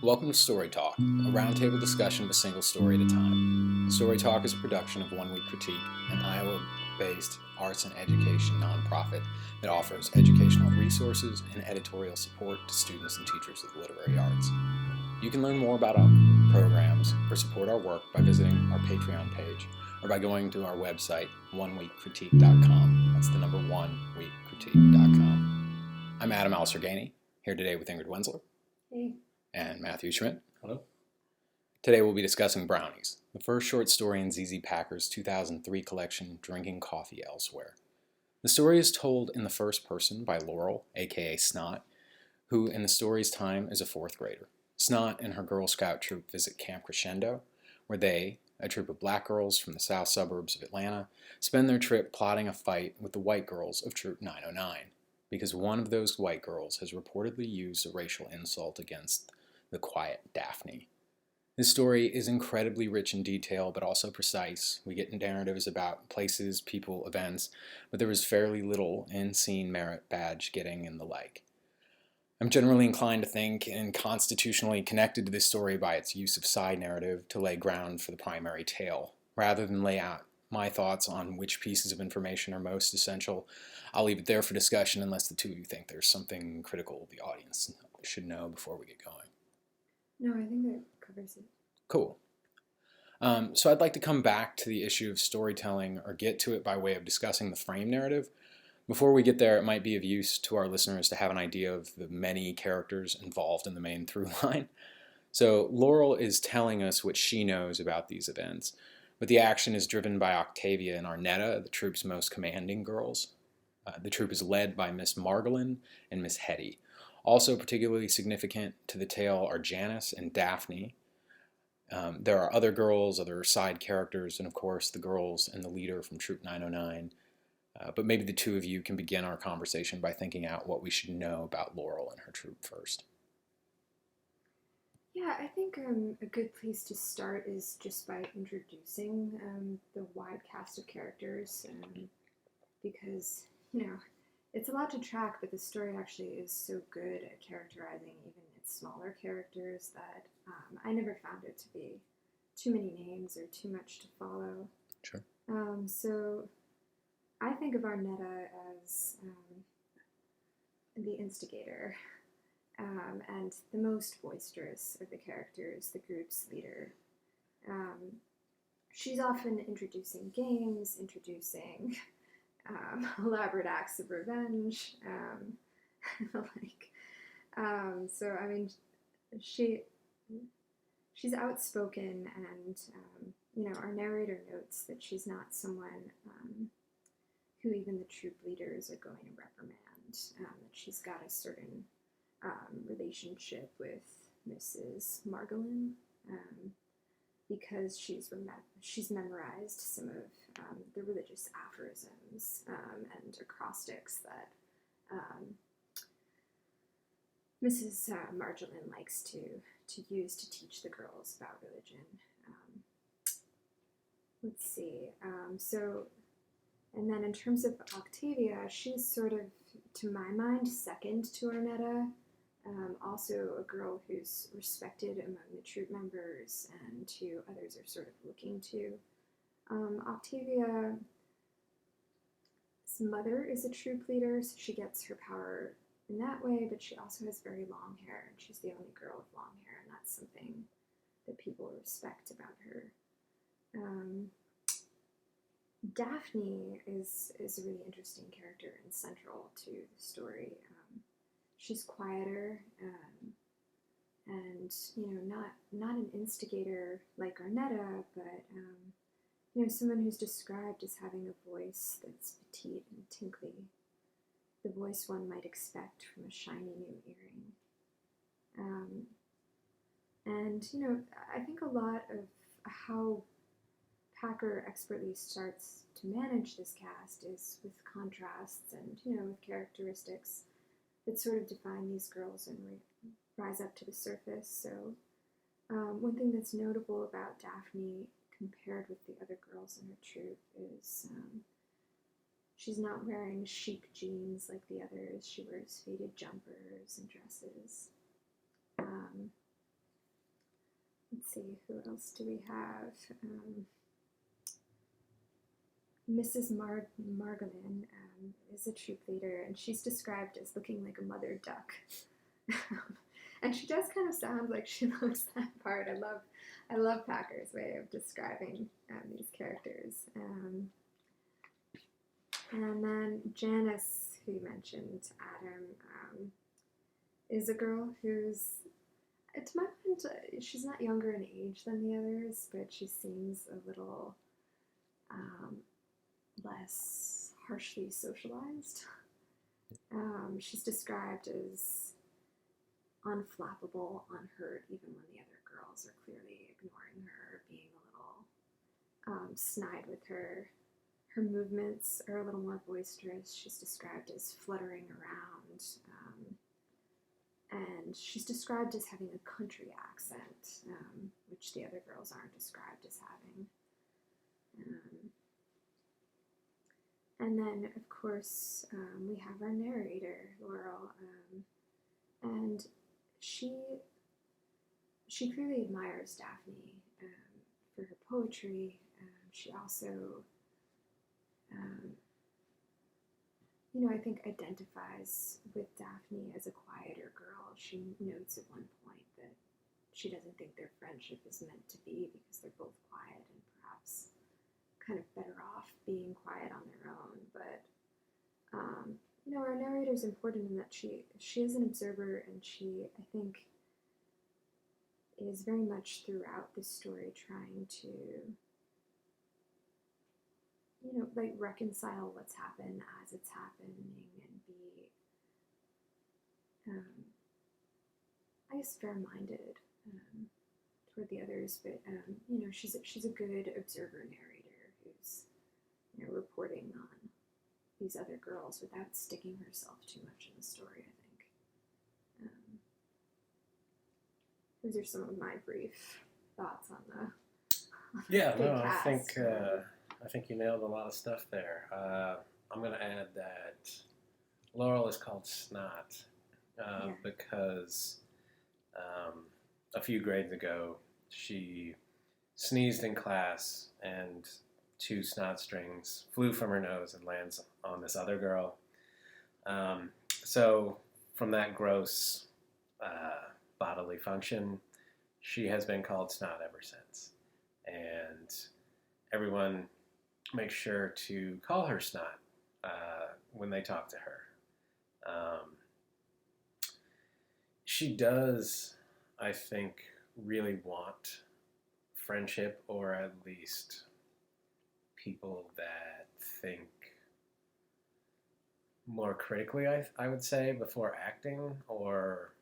Welcome to StoryTalk, a roundtable discussion of a single story at a time. StoryTalk is a production of One Week Critique, an Iowa-based arts and education nonprofit that offers educational resources and editorial support to students and teachers of the literary arts. You can learn more about our programs or support our work by visiting our Patreon page or by going to our website, oneweekcritique.com. That's the number oneweekcritique.com. I'm al-Sirgany, here today with Ingrid Wenzler. Hey. And Matthew Schmidt. Hello. Today we'll be discussing Brownies, the first short story in ZZ Packer's 2003 collection, Drinking Coffee Elsewhere. The story is told in the first person by Laurel, aka Snot, who in the story's time is a fourth grader. Snot and her Girl Scout troop visit Camp Crescendo, where they, a troop of black girls from the south suburbs of Atlanta, spend their trip plotting a fight with the white girls of Troop 909, because one of those white girls has reportedly used a racial insult against the quiet Daphne. This story is incredibly rich in detail, but also precise. We get narratives about places, people, events, but there is fairly little in scene merit badge getting and the like. I'm generally inclined to think and constitutionally connected to this story by its use of side narrative to lay ground for the primary tale. Rather than lay out my thoughts on which pieces of information are most essential, I'll leave it there for discussion unless the two of you think there's something critical the audience should know before we get going. No, I think that covers it. Cool. So I'd like to come back to the issue of storytelling, or get to it by way of discussing the frame narrative. Before we get there, it might be of use to our listeners to have an idea of the many characters involved in the main through line. So Laurel is telling us what she knows about these events, but the action is driven by Octavia and Arnetta, the troop's most commanding girls. The troop is led by Miss Margolin and Miss Hetty. Also particularly significant to the tale are Janice and Daphne. There are other girls, other side characters, and of course the girls and the leader from Troop 909. But maybe the two of you can begin our conversation by thinking out what we should know about Laurel and her troop first. Yeah, I think a good place to start is just by introducing the wide cast of characters, because, it's a lot to track, but the story actually is so good at characterizing even its smaller characters that I never found it to be too many names or too much to follow. Sure. So I think of Arnetta as the instigator and the most boisterous of the characters, the group's leader. She's often introducing games, introducing elaborate acts of revenge, she's outspoken, and our narrator notes that she's not someone who even the troop leaders are going to reprimand. That she's got a certain relationship with Mrs. Margolin, because she's memorized some of the religious aphorisms and acrostics that Mrs. Margolin likes to use to teach the girls about religion. Let's see. And then in terms of Octavia, she's sort of, to my mind, second to Arnetta. Also a girl who's respected among the troop members and who others are sort of looking to. Octavia's mother is a troop leader, so she gets her power in that way, but she also has very long hair, and she's the only girl with long hair, and that's something that people respect about her. Daphne is a really interesting character and central to the story. She's quieter, and not an instigator like Arnetta, but someone who's described as having a voice that's petite and tinkly, the voice one might expect from a shiny new earring. I think a lot of how Packer expertly starts to manage this cast is with contrasts and with characteristics that sort of define these girls and rise up to the surface. So one thing that's notable about Daphne compared with the other girls in her troop is she's not wearing chic jeans like the others. She wears faded jumpers and dresses. let's see, who else do we have? Mrs. Margolin is a troop leader, and she's described as looking like a mother duck. And she does kind of sound like she loves that part. I love Packer's way of describing these characters. And then Janice, who you mentioned, Adam, is a girl who's, to my mind, she's not younger in age than the others, but she seems a little less harshly socialized. She's described as unflappable, unhurt, even when the other girls are clearly ignoring her, being a little snide with her. Her movements are a little more boisterous. She's described as fluttering around, and she's described as having a country accent, which the other girls aren't described as having. And then, of course, we have our narrator, Laurel, and she clearly admires Daphne for her poetry. She also, I think identifies with Daphne as a quieter girl. She notes at one point that she doesn't think their friendship is meant to be because they're both quiet and perhaps kind of better off being quiet on their own. But our narrator is important in that she is an observer, and she, I think, is very much throughout the story trying to reconcile what's happened as it's happening and be I guess fair-minded toward the others, but she's a good observer narrator who's reporting on these other girls without sticking herself too much in the story, I think. Those are some of my brief thoughts on the cast. I think you nailed a lot of stuff there. I'm going to add that Laurel is called Snot because a few grades ago she sneezed in class and 2 snot strings flew from her nose and lands on this other girl. So from that gross bodily function, she has been called Snot ever since. And everyone makes sure to call her Snot when they talk to her. She does, I think, really want friendship, or at least people that think more critically, I would say, before acting, or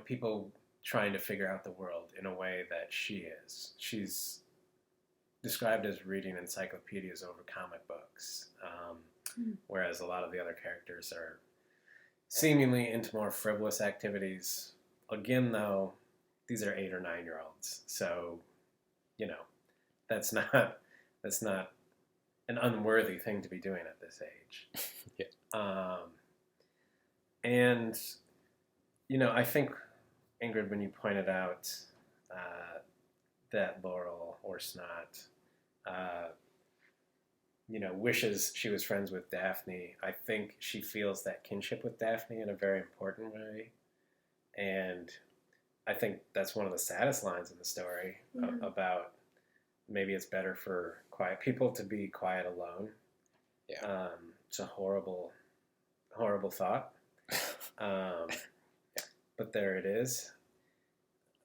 people trying to figure out the world in a way that she is. She's described as reading encyclopedias over comic books, whereas a lot of the other characters are seemingly into more frivolous activities. Again, though, these are 8 or 9-year-olds, so that's not an unworthy thing to be doing at this age. Yeah. And I think, Ingrid, when you pointed out that Laurel, or Snot, wishes she was friends with Daphne, I think she feels that kinship with Daphne in a very important way. And I think that's one of the saddest lines in the story about maybe it's better for quiet people to be quiet alone. Yeah. It's a horrible, horrible thought. But there it is.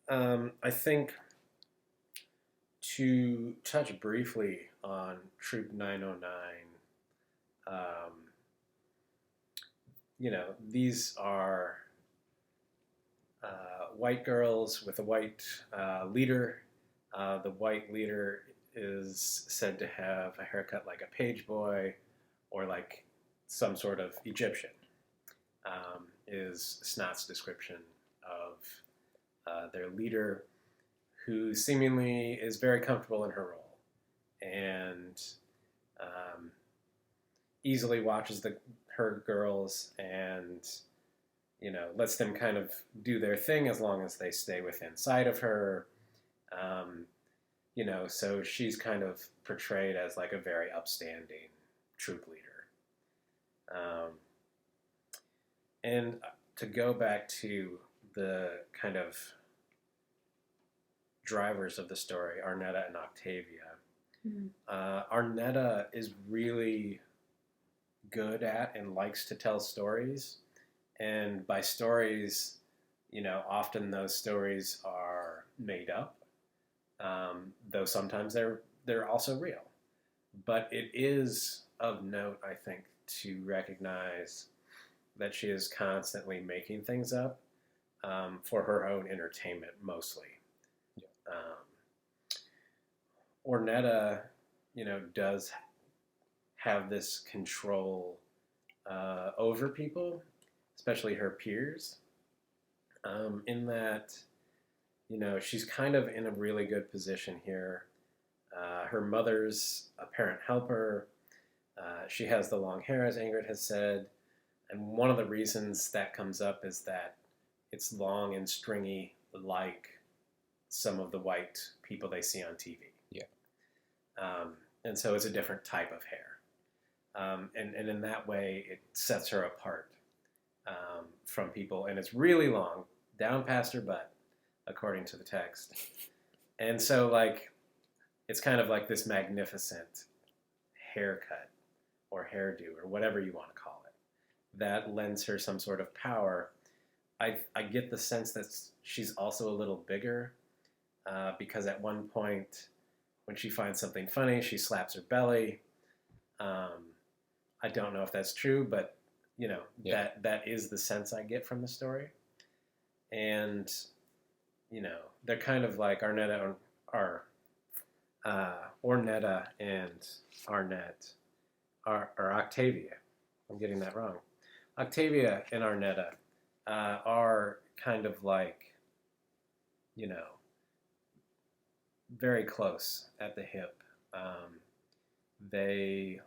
I think to touch briefly on Troop 909, these are white girls with a white leader. The white leader is said to have a haircut like a page boy or like some sort of Egyptian, is Snot's description of their leader, who seemingly is very comfortable in her role and easily watches her girls and lets them kind of do their thing as long as they stay within sight of her. Um, so she's kind of portrayed as like a very upstanding troop leader. And to go back to the kind of drivers of the story, Arnetta and Octavia. Arnetta is really good at and likes to tell stories. And by stories, often those stories are made up, though sometimes they're also real. But it is of note, I think, to recognize that she is constantly making things up for her own entertainment, mostly. Yeah. Ornetta, does have this control over people, especially her peers, in that, she's kind of in a really good position here. Her mother's a parent helper. She has the long hair, as Ingrid has said. And one of the reasons that comes up is that it's long and stringy, like some of the white people they see on TV. Yeah. And so it's a different type of hair. And in that way, it sets her apart from people. And it's really long, down past her butt, according to the text. And so, like, it's kind of like this magnificent haircut or hairdo or whatever you want to call it that lends her some sort of power. I get the sense that she's also a little bigger because at one point when she finds something funny, she slaps her belly. I don't know if that's true, but that is the sense I get from the story. And they're kind of like Ornetta and Arnett or Octavia. I'm getting that wrong. Octavia and Arnetta are kind of like, very close at the hip. They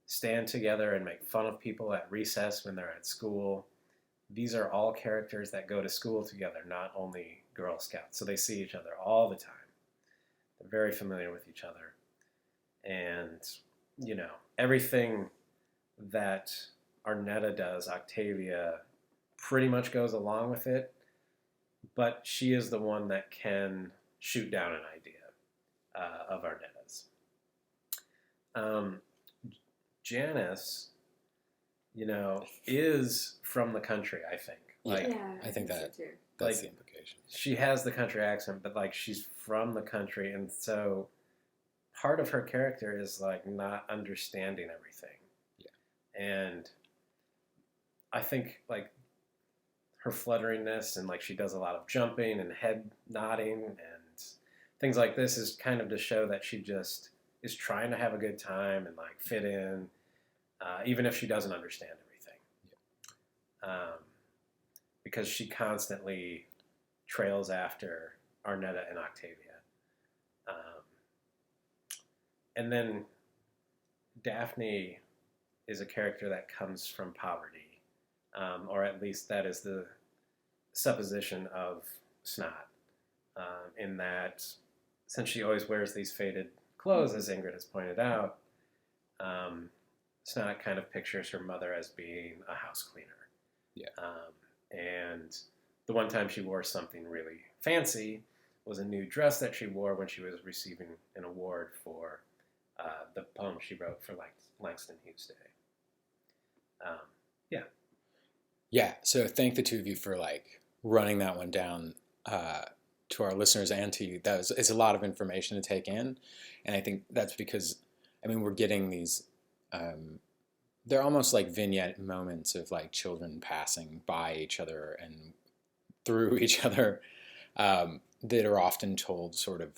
stand together and make fun of people at recess when they're at school. These are all characters that go to school together, not only Girl Scouts. So they see each other all the time. They're very familiar with each other. And, everything that Arnetta does, Octavia pretty much goes along with it, but she is the one that can shoot down an idea of Arnetta's. Janice, is from the country, I think. I think that's the implication. She has the country accent, but like she's from the country, and so part of her character is like not understanding everything. Yeah. And I think like her flutteriness and like she does a lot of jumping and head nodding and things like this is kind of to show that she just is trying to have a good time and like fit in, even if she doesn't understand everything. Yeah. Because she constantly trails after Arnetta and Octavia. And then Daphne is a character that comes from poverty, or at least that is the supposition of Snot, in that since she always wears these faded clothes, as Ingrid has pointed out, Snot kind of pictures her mother as being a house cleaner. Yeah. And the one time she wore something really fancy was a new dress that she wore when she was receiving an award for the poem she wrote for Langston Hughes Day. Yeah, so thank the two of you for like running that one down to our listeners and to you. It's a lot of information to take in, and I think that's because we're getting these they're almost like vignette moments of like children passing by each other and through each other that are often told sort of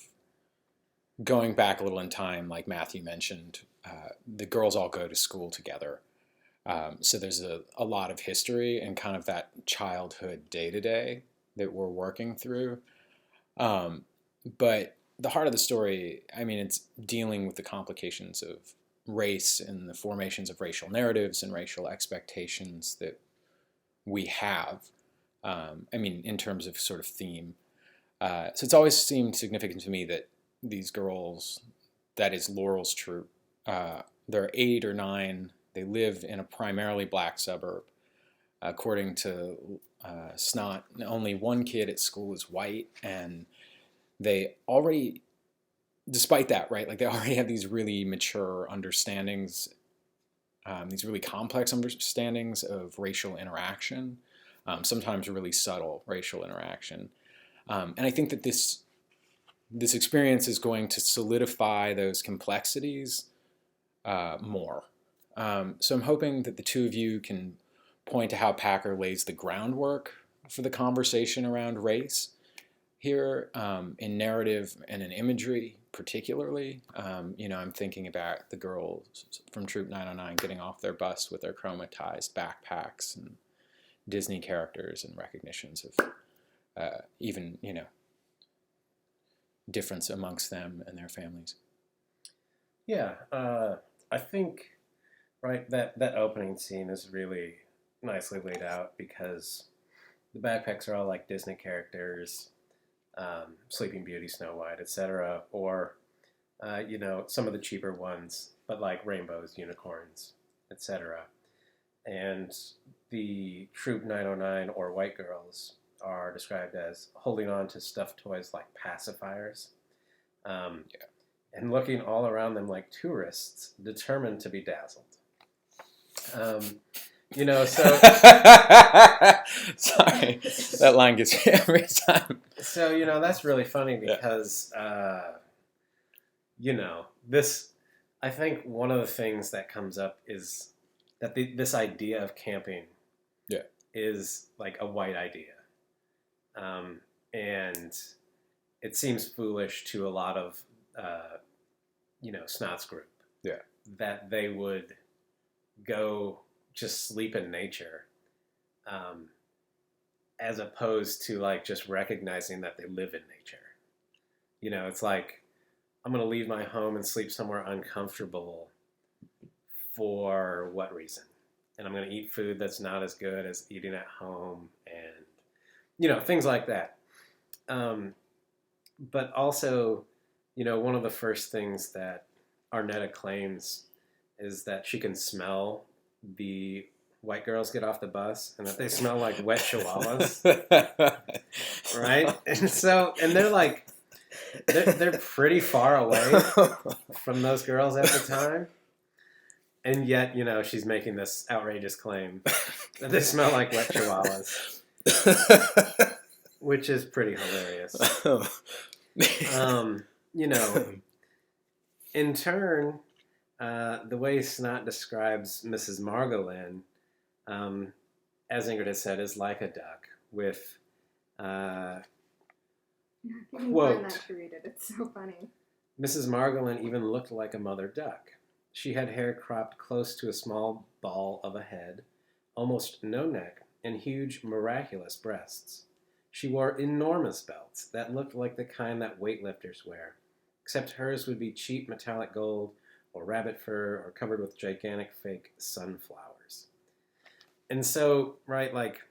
going back a little in time, like Matthew mentioned. The girls all go to school together. So there's a lot of history and kind of that childhood day-to-day that we're working through. But the heart of the story, it's dealing with the complications of race and the formations of racial narratives and racial expectations that we have. I mean, in terms of sort of theme. So it's always seemed significant to me that these girls, that is Laurel's troop, they're 8 or 9. They live in a primarily black suburb. According to Snot, only one kid at school is white, and they already, despite that, right, like they already have these really mature understandings, these really complex understandings of racial interaction, sometimes really subtle racial interaction. And I think that this experience is going to solidify those complexities more. So I'm hoping that the two of you can point to how Packer lays the groundwork for the conversation around race here, in narrative and in imagery particularly. I'm thinking about the girls from Troop 909 getting off their bus with their chromatized backpacks and Disney characters and recognitions of even, difference amongst them and their families. Yeah, I think, right, that opening scene is really nicely laid out because the backpacks are all like Disney characters, Sleeping Beauty, Snow White, etc., or some of the cheaper ones, but like rainbows, unicorns, etc. And the Troop 909 or white girls are described as holding on to stuffed toys like pacifiers, and looking all around them like tourists, determined to be dazzled. So sorry, that line gets me every time. So that's really funny because this. I think one of the things that comes up is that this idea of camping, is like a white idea, and it seems foolish to a lot of Snot's group, that they would go just sleep in nature, as opposed to like just recognizing that they live in nature. It's like, I'm going to leave my home and sleep somewhere uncomfortable for what reason? And I'm going to eat food that's not as good as eating at home, and things like that. But also, one of the first things that Arnetta claims is that she can smell the white girls get off the bus and that they smell like wet chihuahuas. Right? And they're like, they're pretty far away from those girls at the time. And yet, she's making this outrageous claim that they smell like wet chihuahuas, which is pretty hilarious. In turn, the way Snot describes Mrs. Margolin, as Ingrid has said, is like a duck with, Yeah, if you can quote, find that to read it, it's so funny. Mrs. Margolin even looked like a mother duck. She had hair cropped close to a small ball of a head, almost no neck, and huge, miraculous breasts. She wore enormous belts that looked like the kind that weightlifters wear, except hers would be cheap metallic gold or rabbit fur or covered with gigantic fake sunflowers. And so, right, like,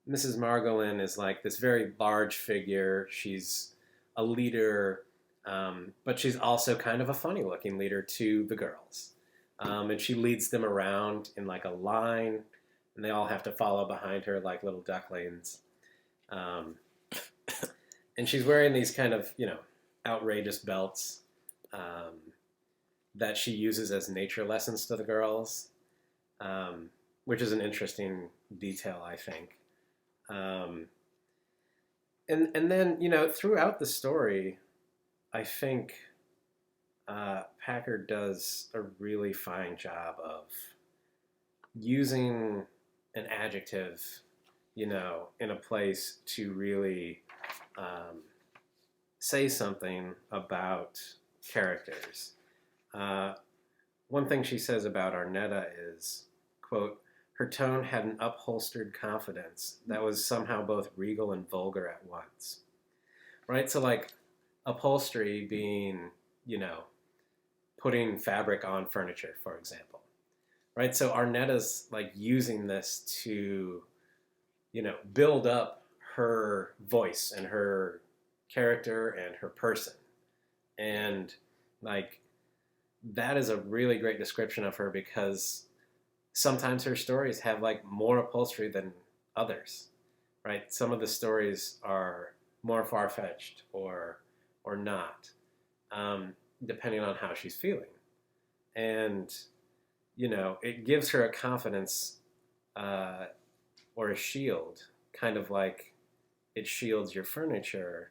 Mrs. Margolin is like this very large figure. She's a leader, but she's also kind of a funny-looking leader to the girls. And she leads them around in like a line, and they all have to follow behind her like little ducklings. And she's wearing these kind of, outrageous belts that she uses as nature lessons to the girls, which is an interesting detail, I think. And then, throughout the story, I think Packer does a really fine job of using an adjective, in a place to really say something about characters. One thing she says about Arnetta is, quote, her tone had an upholstered confidence that was somehow both regal and vulgar at once. Right? So, like, upholstery being, putting fabric on furniture, for example. Right? So Arnetta's, like, using this to build up her voice and her character and her person. And like that is a really great description of her, because sometimes her stories have like more upholstery than others, right? Some of the stories are more far-fetched or not, depending on how she's feeling. And it gives her a confidence, or a shield, kind of like it shields your furniture,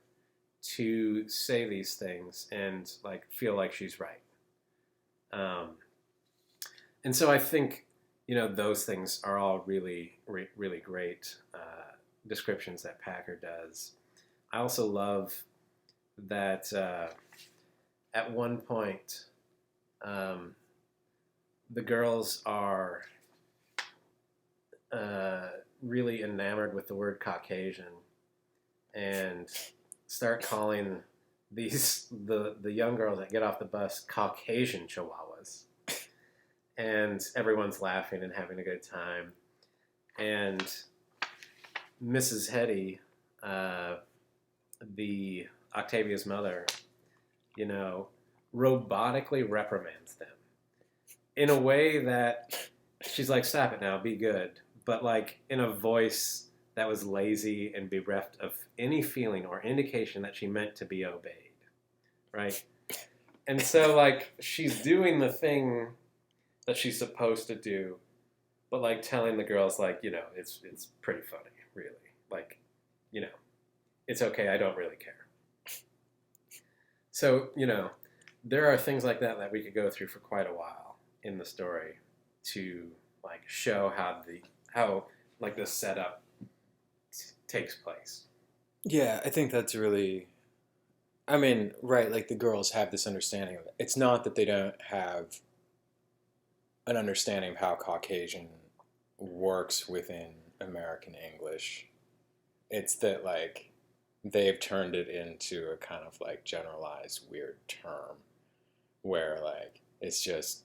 to say these things and like feel like she's right. And so I think those things are all really really great descriptions that Packer does. I also love that at one point the girls are really enamored with the word Caucasian and start calling the young girls that get off the bus Caucasian Chihuahuas. And everyone's laughing and having a good time. And Mrs. Hetty, the Octavia's mother, robotically reprimands them in a way that she's like, stop it now, be good. But like in a voice that was lazy and bereft of any feeling or indication that she meant to be obeyed, right? And so like she's doing the thing that she's supposed to do, but like telling the girls like, it's pretty funny, really. Like, it's okay, I don't really care. So, there are things like that we could go through for quite a while in the story to like show how like the setup takes place. Yeah, I think that's really, I mean, right, like the girls have this understanding of it. It's not that they don't have an understanding of how Caucasian works within American English. It's that like they've turned it into a kind of like generalized weird term where like it's just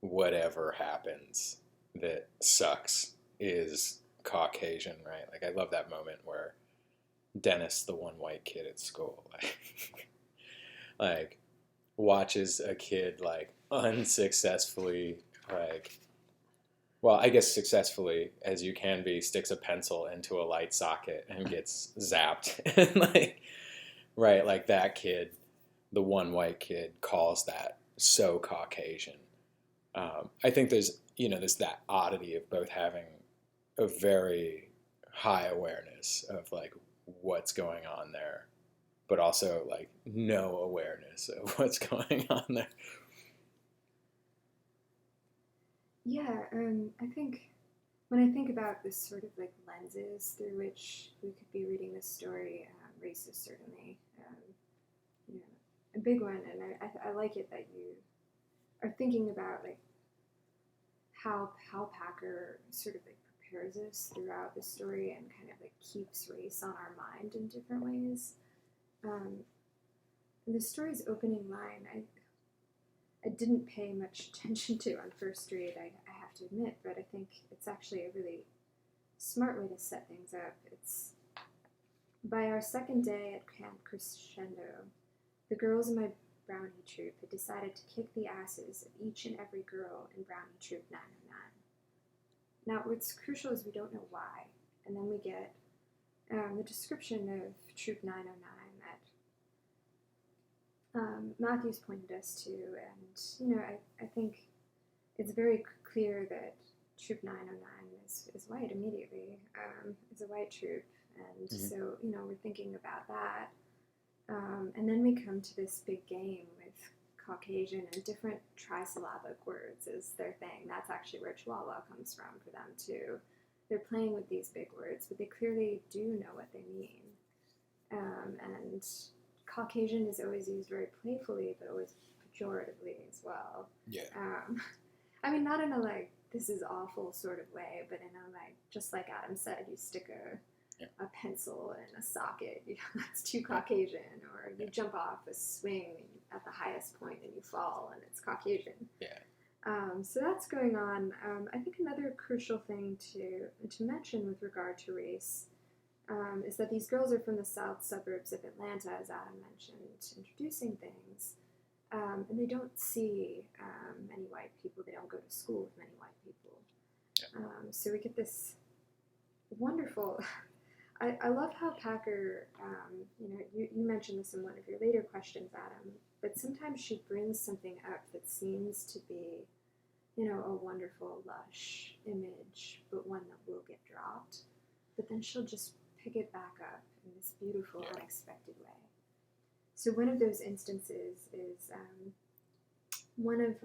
whatever happens that sucks is Caucasian, right? Like I love that moment where Dennis, the one white kid at school, like watches a kid like unsuccessfully, like, well, I guess successfully as you can be, sticks a pencil into a light socket and gets zapped. And like, right, like that kid, the one white kid, calls that so Caucasian. I think there's that oddity of both having a very high awareness of like what's going on there, but also like no awareness of what's going on there. Yeah, I think when I think about this sort of like lenses through which we could be reading this story, race is certainly a big one, and I like it that you are thinking about like how Packer sort of like prepares us throughout the story and kind of like keeps race on our mind in different ways. The story's opening line, I didn't pay much attention to on first read, I have to admit, but I think it's actually a really smart way to set things up. It's, by our second day at Camp Crescendo, the girls in my Brownie troop had decided to kick the asses of each and every girl in Brownie Troop 909. Now, what's crucial is we don't know why, and then we get the description of Troop 909 that Matthew's pointed us to, and I think it's very clear that Troop 909 is white immediately. It's a white troop, and so we're thinking about that. And then we come to this big game with Caucasian and different trisyllabic words is their thing. That's actually where Chihuahua comes from for them too. They're playing with these big words, but they clearly do know what they mean. And Caucasian is always used very playfully, but always pejoratively as well. Yeah. I mean, not in a like, this is awful sort of way, but in a like, just like Adam said, you stick a pencil in a socket, that's too Caucasian, or you jump off a swing at the highest point and you fall and it's Caucasian. Yeah. So that's going on. I think another crucial thing to mention with regard to race is that these girls are from the south suburbs of Atlanta, as Adam mentioned, introducing things. And they don't see many white people. They don't go to school with many white people. So we get this wonderful. I love how Packer, you mentioned this in one of your later questions, Adam, but sometimes she brings something up that seems to be, a wonderful, lush image, but one that will get dropped. But then she'll just pick it back up in this beautiful, unexpected way. So one of those instances is one of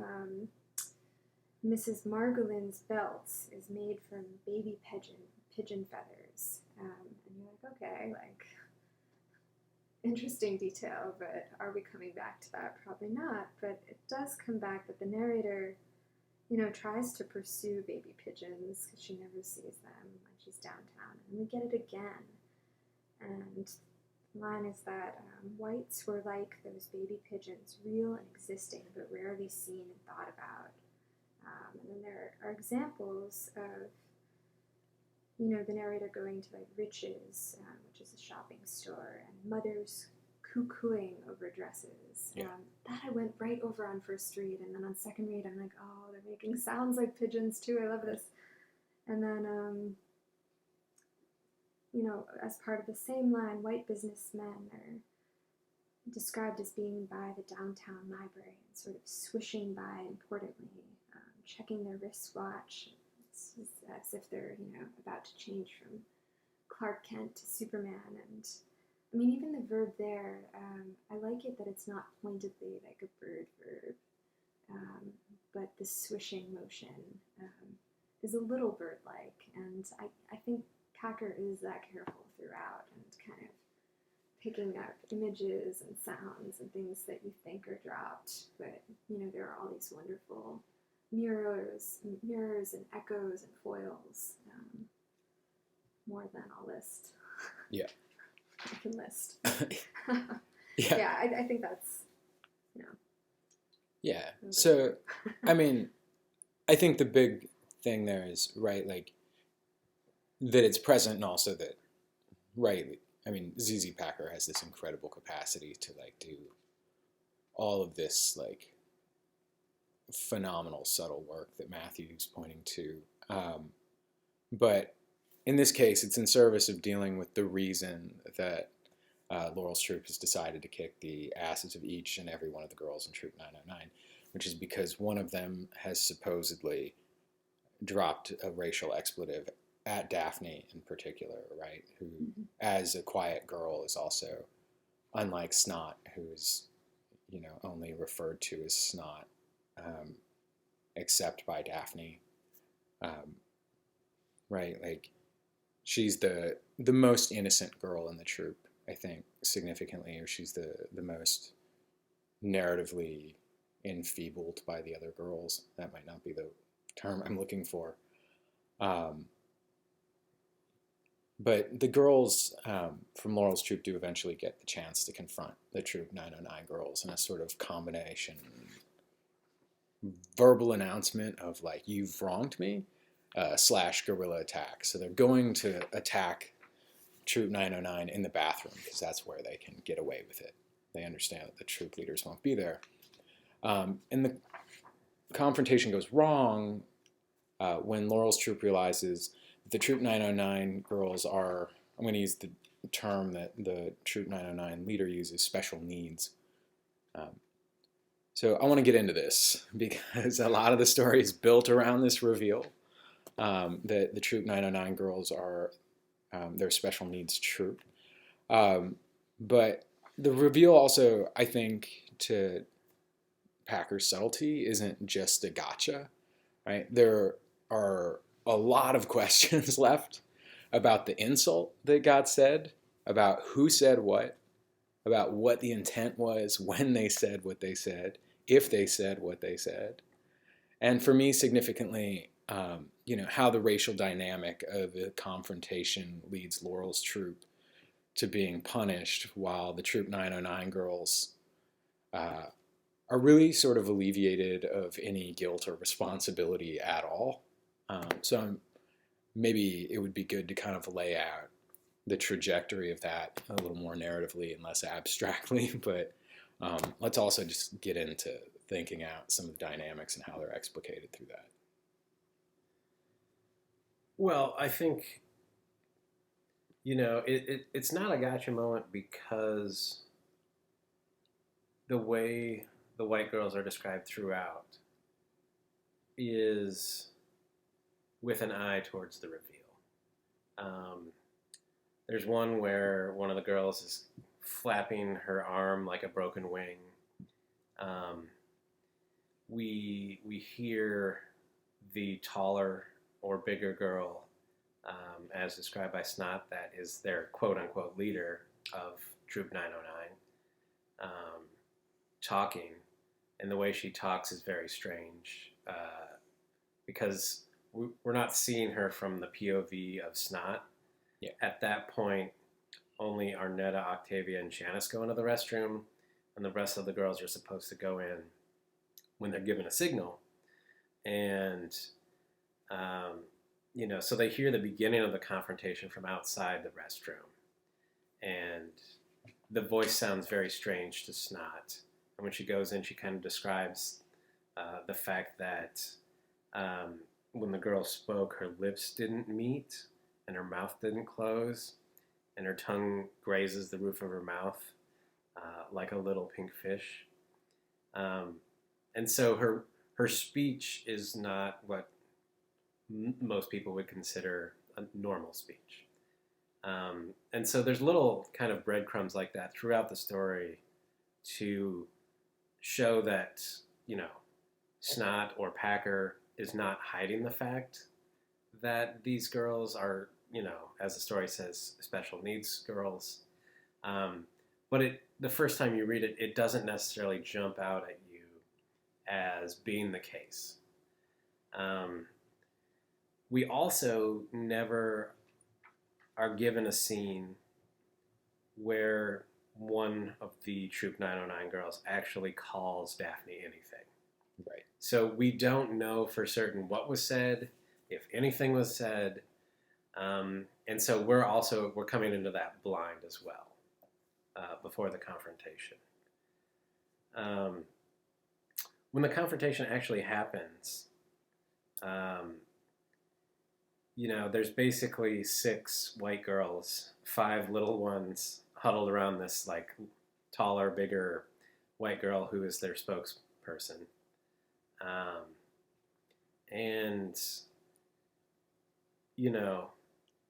Mrs. Margolin's belts is made from baby pigeon feathers. And you're like, okay, interesting detail, but are we coming back to that? Probably not. But it does come back that the narrator, tries to pursue baby pigeons because she never sees them when she's downtown. And we get it again. And the line is that whites were like those baby pigeons, real and existing, but rarely seen and thought about. And then there are examples of, the narrator going to Rich's, which is a shopping store, and mothers cuckooing over dresses. That I went right over on first read, and then on second read I'm like, oh, they're making sounds like pigeons too, I love this. And then, as part of the same line, white businessmen are described as being by the downtown library and sort of swishing by importantly, checking their wristwatch as if they're, about to change from Clark Kent to Superman. And I mean, even the verb there, I like it that it's not pointedly like a bird verb, but the swishing motion is a little bird-like, and I think Packer is that careful throughout and kind of picking up images and sounds and things that you think are dropped, but there are all these wonderful mirrors and echoes and foils, more than I'll list. Yeah. I can list. Yeah. I think that's, Yeah. So, I mean, I think the big thing there is, right, like, that it's present, and also that, right, I mean, ZZ Packer has this incredible capacity to, do all of this, phenomenal subtle work that Matthew's pointing to. But in this case, it's in service of dealing with the reason that Laurel's troupe has decided to kick the asses of each and every one of the girls in Troop 909, which is because one of them has supposedly dropped a racial expletive at Daphne in particular, right? Who, as a quiet girl, is also, unlike Snot, who is, only referred to as Snot, except by Daphne, right? Like, she's the most innocent girl in the troupe, I think, significantly, or she's the most narratively enfeebled by the other girls. That might not be the term I'm looking for. But the girls from Laurel's troupe do eventually get the chance to confront the Troop 909 girls in a sort of combination verbal announcement of, you've wronged me, / guerrilla attack. So they're going to attack Troop 909 in the bathroom because that's where they can get away with it. They understand that the troop leaders won't be there. And the confrontation goes wrong when Laurel's troupe realizes that the Troop 909 girls are, I'm going to use the term that the Troop 909 leader uses, special needs. So I want to get into this because a lot of the story is built around this reveal that the Troop 909 girls are their special needs troop. But the reveal also, I think, to Packer's subtlety isn't just a gotcha, right? There are a lot of questions left about the insult that got said, about who said what, about what the intent was when they said what they said, if they said what they said. And for me, significantly, how the racial dynamic of the confrontation leads Laurel's troupe to being punished while the Troop 909 girls are really sort of alleviated of any guilt or responsibility at all. Maybe it would be good to kind of lay out the trajectory of that a little more narratively and less abstractly, but let's also just get into thinking out some of the dynamics and how they're explicated through that. Well, I think, it's not a gotcha moment because the way the white girls are described throughout is with an eye towards the reveal. There's one where one of the girls is flapping her arm like a broken wing. We hear the taller or bigger girl, as described by Snot, that is their quote-unquote leader of Troop 909, talking, and the way she talks is very strange, because we're not seeing her from the POV of Snot. Yeah. At that point, only Arnetta, Octavia, and Janice go into the restroom, and the rest of the girls are supposed to go in when they're given a signal. And, so they hear the beginning of the confrontation from outside the restroom. And the voice sounds very strange to Snot. And when she goes in, she kind of describes the fact that when the girl spoke, her lips didn't meet and her mouth didn't close, and her tongue grazes the roof of her mouth like a little pink fish. And so her speech is not what most people would consider a normal speech. And so there's little kind of breadcrumbs like that throughout the story to show that, Snot or Packer is not hiding the fact that these girls are, as the story says, special needs girls. But the first time you read it, it doesn't necessarily jump out at you as being the case. We also never are given a scene where one of the Troop 909 girls actually calls Daphne anything. Right. So we don't know for certain what was said, if anything was said. And so we're coming into that blind as well before the confrontation. When the confrontation actually happens, there's basically 6 white girls, 5 little ones huddled around this like taller, bigger white girl who is their spokesperson. And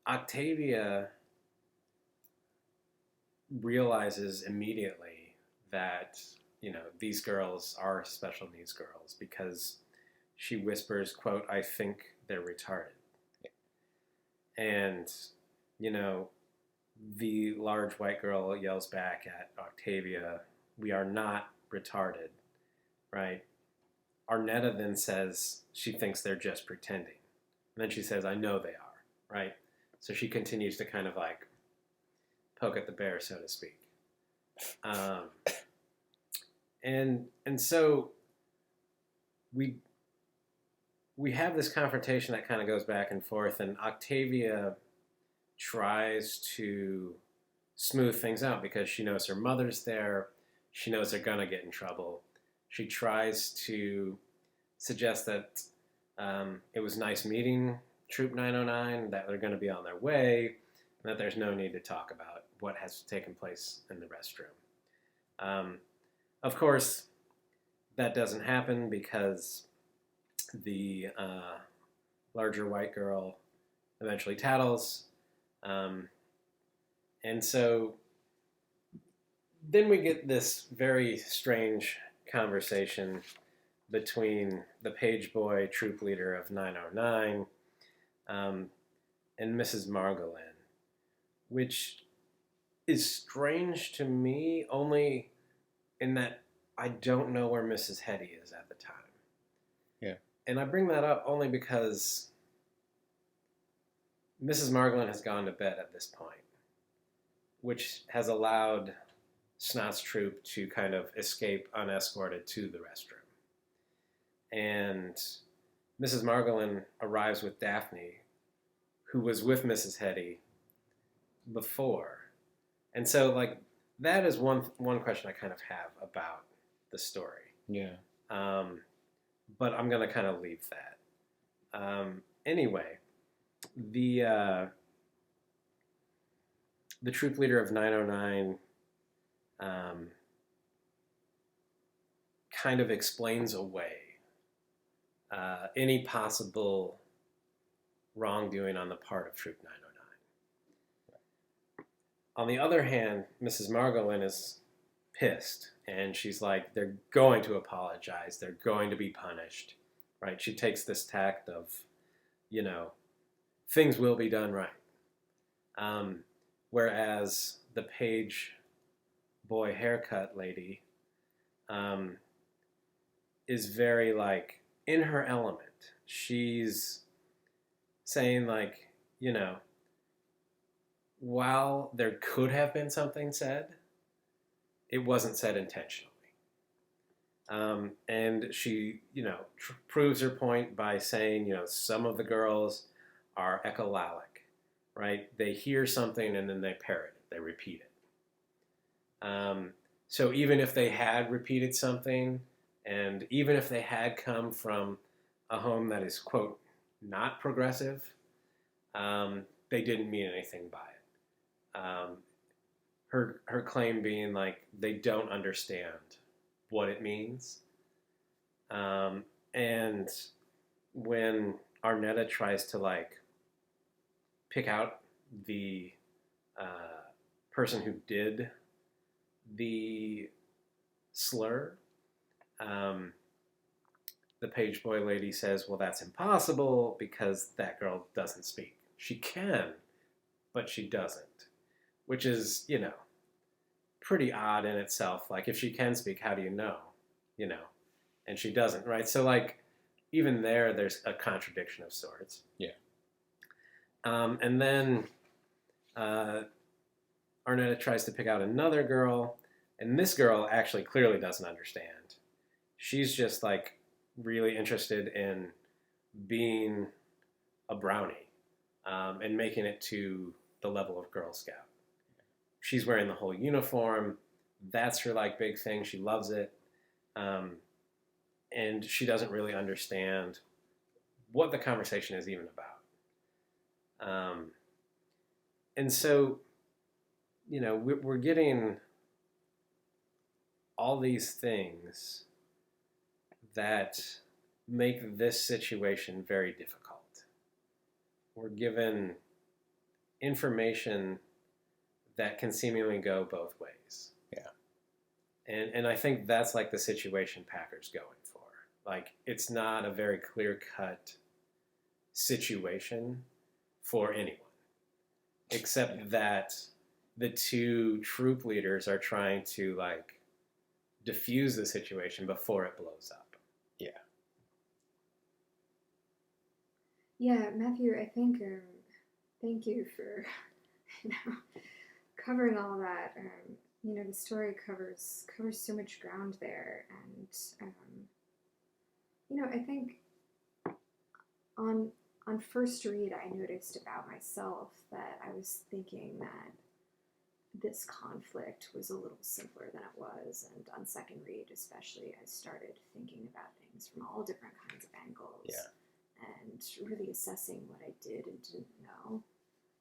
Octavia realizes immediately that, these girls are special needs girls because she whispers, quote, "I think they're retarded." And, the large white girl yells back at Octavia, "We are not retarded," right? Arnetta then says she thinks they're just pretending. And then she says, "I know they are," right? So she continues to kind of like poke at the bear, so to speak. And so we have this confrontation that kind of goes back and forth, and Octavia tries to smooth things out because she knows her mother's there. She knows they're going to get in trouble. She tries to suggest that it was nice meeting Troop 909, that they're going to be on their way, and that there's no need to talk about what has taken place in the restroom. Of course, that doesn't happen because the larger white girl eventually tattles. And so then we get this very strange conversation between the page boy troop leader of 909 and Mrs. Margolin, which is strange to me only in that I don't know where Mrs. Hetty is at the time. Yeah. And I bring that up only because Mrs. Margolin has gone to bed at this point, which has allowed Snot's troop to kind of escape unescorted to the restroom. And Mrs. Margolin arrives with Daphne, who was with Mrs. Hetty before. And so, like, that is one question I kind of have about the story. Yeah. But I'm going to kind of leave that. Anyway, the troop leader of 909 kind of explains away any possible wrongdoing on the part of Troop 909. On the other hand, Mrs. Margolin is pissed, and she's like, they're going to apologize, they're going to be punished, right? She takes this tact of, you know, things will be done right. Whereas the page boy haircut lady is very, like, in her element. She's saying, like, you know, while there could have been something said, it wasn't said intentionally. And she, you know, proves her point by saying, you know, some of the girls are echolalic, right? They hear something and then they parrot it, they repeat it. So even if they had repeated something, and even if they had come from a home that is, quote, not progressive, they didn't mean anything by it. Her claim being, like, they don't understand what it means. And when Arnetta tries to, like, pick out the person who did the slur, the page boy lady says, well, that's impossible because that girl doesn't speak. She can, but she doesn't. Which is, you know, pretty odd in itself. Like, if she can speak, how do you know? You know, and she doesn't, right? So, like, even there's a contradiction of sorts. Yeah. And then Arnetta tries to pick out another girl, and this girl actually clearly doesn't understand. She's just, like, really interested in being a brownie and making it to the level of Girl Scout. She's wearing the whole uniform. That's her, like, big thing. She loves it. And she doesn't really understand what the conversation is even about. And so, you know, we're getting all these things that make this situation very difficult. We're given information that can seemingly go both ways. Yeah. And I think that's, like, the situation Packer's going for. Like, it's not a very clear-cut situation for anyone, except that the two troop leaders are trying to, like, diffuse the situation before it blows up. Yeah. Yeah, Matthew, I think, thank you for, you know, covering all that. You know, the story covers so much ground there, and you know, I think on first read, I noticed about myself that I was thinking that this conflict was a little simpler than it was, and on second read, especially, I started thinking about things from all different kinds of angles. Yeah. And really assessing what I did and didn't know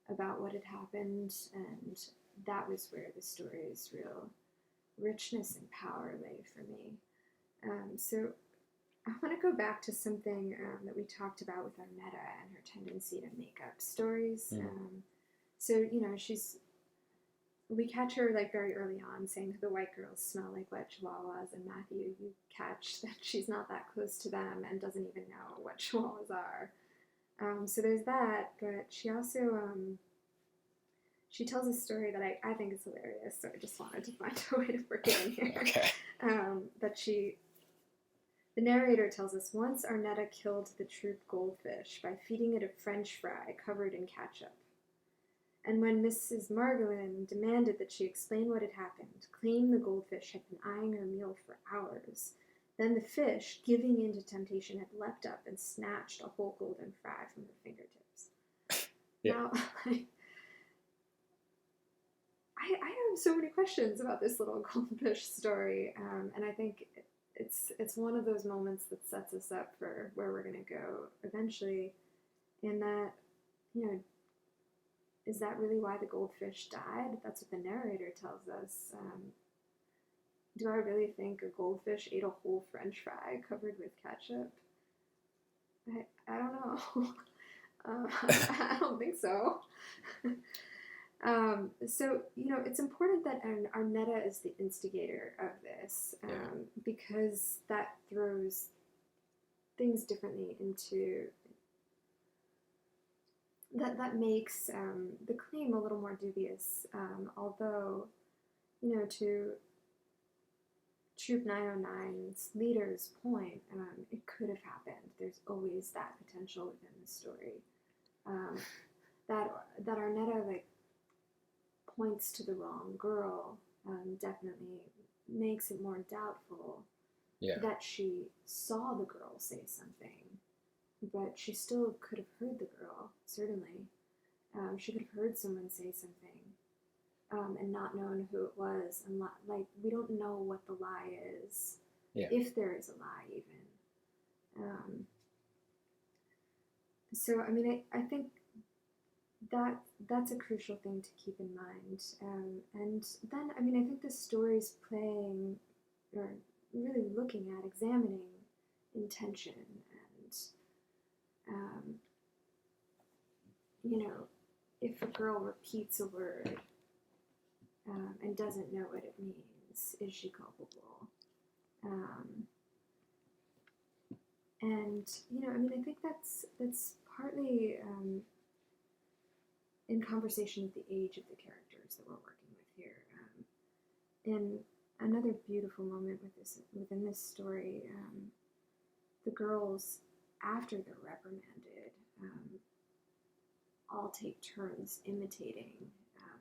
about what had happened, and that was where the story's real richness and power lay for me. So I want to go back to something that we talked about with Arnetta and her tendency to make up stories. So, you know, we catch her, like, very early on saying the white girls smell like wet chihuahuas, and Matthew, you catch that she's not that close to them and doesn't even know what chihuahuas are. So there's that, but she also, she tells a story that I think is hilarious, so I just wanted to find a way to work it in here. Okay. The narrator tells us, once Arnetta killed the troop goldfish by feeding it a French fry covered in ketchup. And when Mrs. Margolin demanded that she explain what had happened, claimed the goldfish had been eyeing her meal for hours. Then the fish, giving in to temptation, had leapt up and snatched a whole golden fry from her fingertips. Yeah. Now, I have so many questions about this little goldfish story, and I think it's one of those moments that sets us up for where we're going to go eventually, in that, is that really why the goldfish died? That's what the narrator tells us. Do I really think a goldfish ate a whole French fry covered with ketchup? I don't know. I don't think so. So, it's important that Arnetta is the instigator of this, because that throws things differently into... That makes the claim a little more dubious, although, to Troop 909's leader's point, it could have happened. There's always that potential within the story. That Arnetta, points to the wrong girl, definitely makes it more doubtful that she saw the girl say something, but she still could have heard the girl, certainly. She could have heard someone say something, and not known who it was, and we don't know what the lie is, if there is a lie even. So, I think that's a crucial thing to keep in mind. And then, I think this story's playing, or really looking at, examining intention, and, if a girl repeats a word and doesn't know what it means, is she culpable? And, I think that's partly in conversation with the age of the characters that we're working with here. And another beautiful moment within this story, the girls, after they're reprimanded, all take turns imitating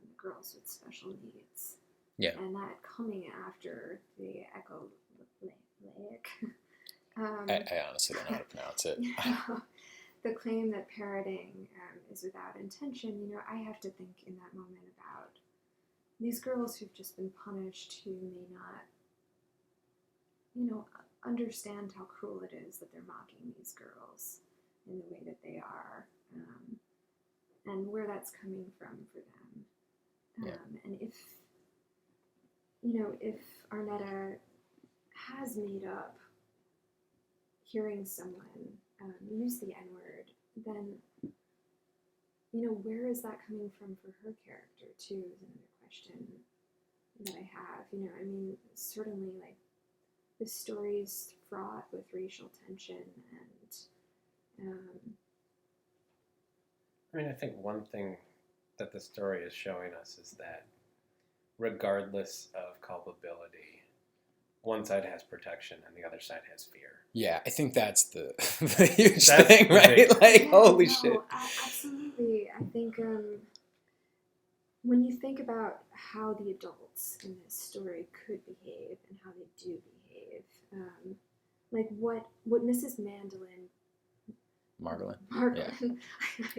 the girls with special needs. Yeah. And that coming after the echolaic. I honestly don't know how to pronounce it. The claim that parroting is without intention, I have to think in that moment about these girls who've just been punished, who may not, understand how cruel it is that they're mocking these girls in the way that they are, and where that's coming from for them. And if Arnetta has made up hearing someone use the N-word, then, where is that coming from for her character, too, is another question that I have. Certainly, this story's fraught with racial tension, and, I think one thing that the story is showing us is that regardless of culpability, one side has protection and the other side has fear. Yeah, I think that's the huge thing, right? Holy shit. Absolutely. I think when you think about how the adults in this story could behave and how they do behave, what Mrs. Margolin. Yeah.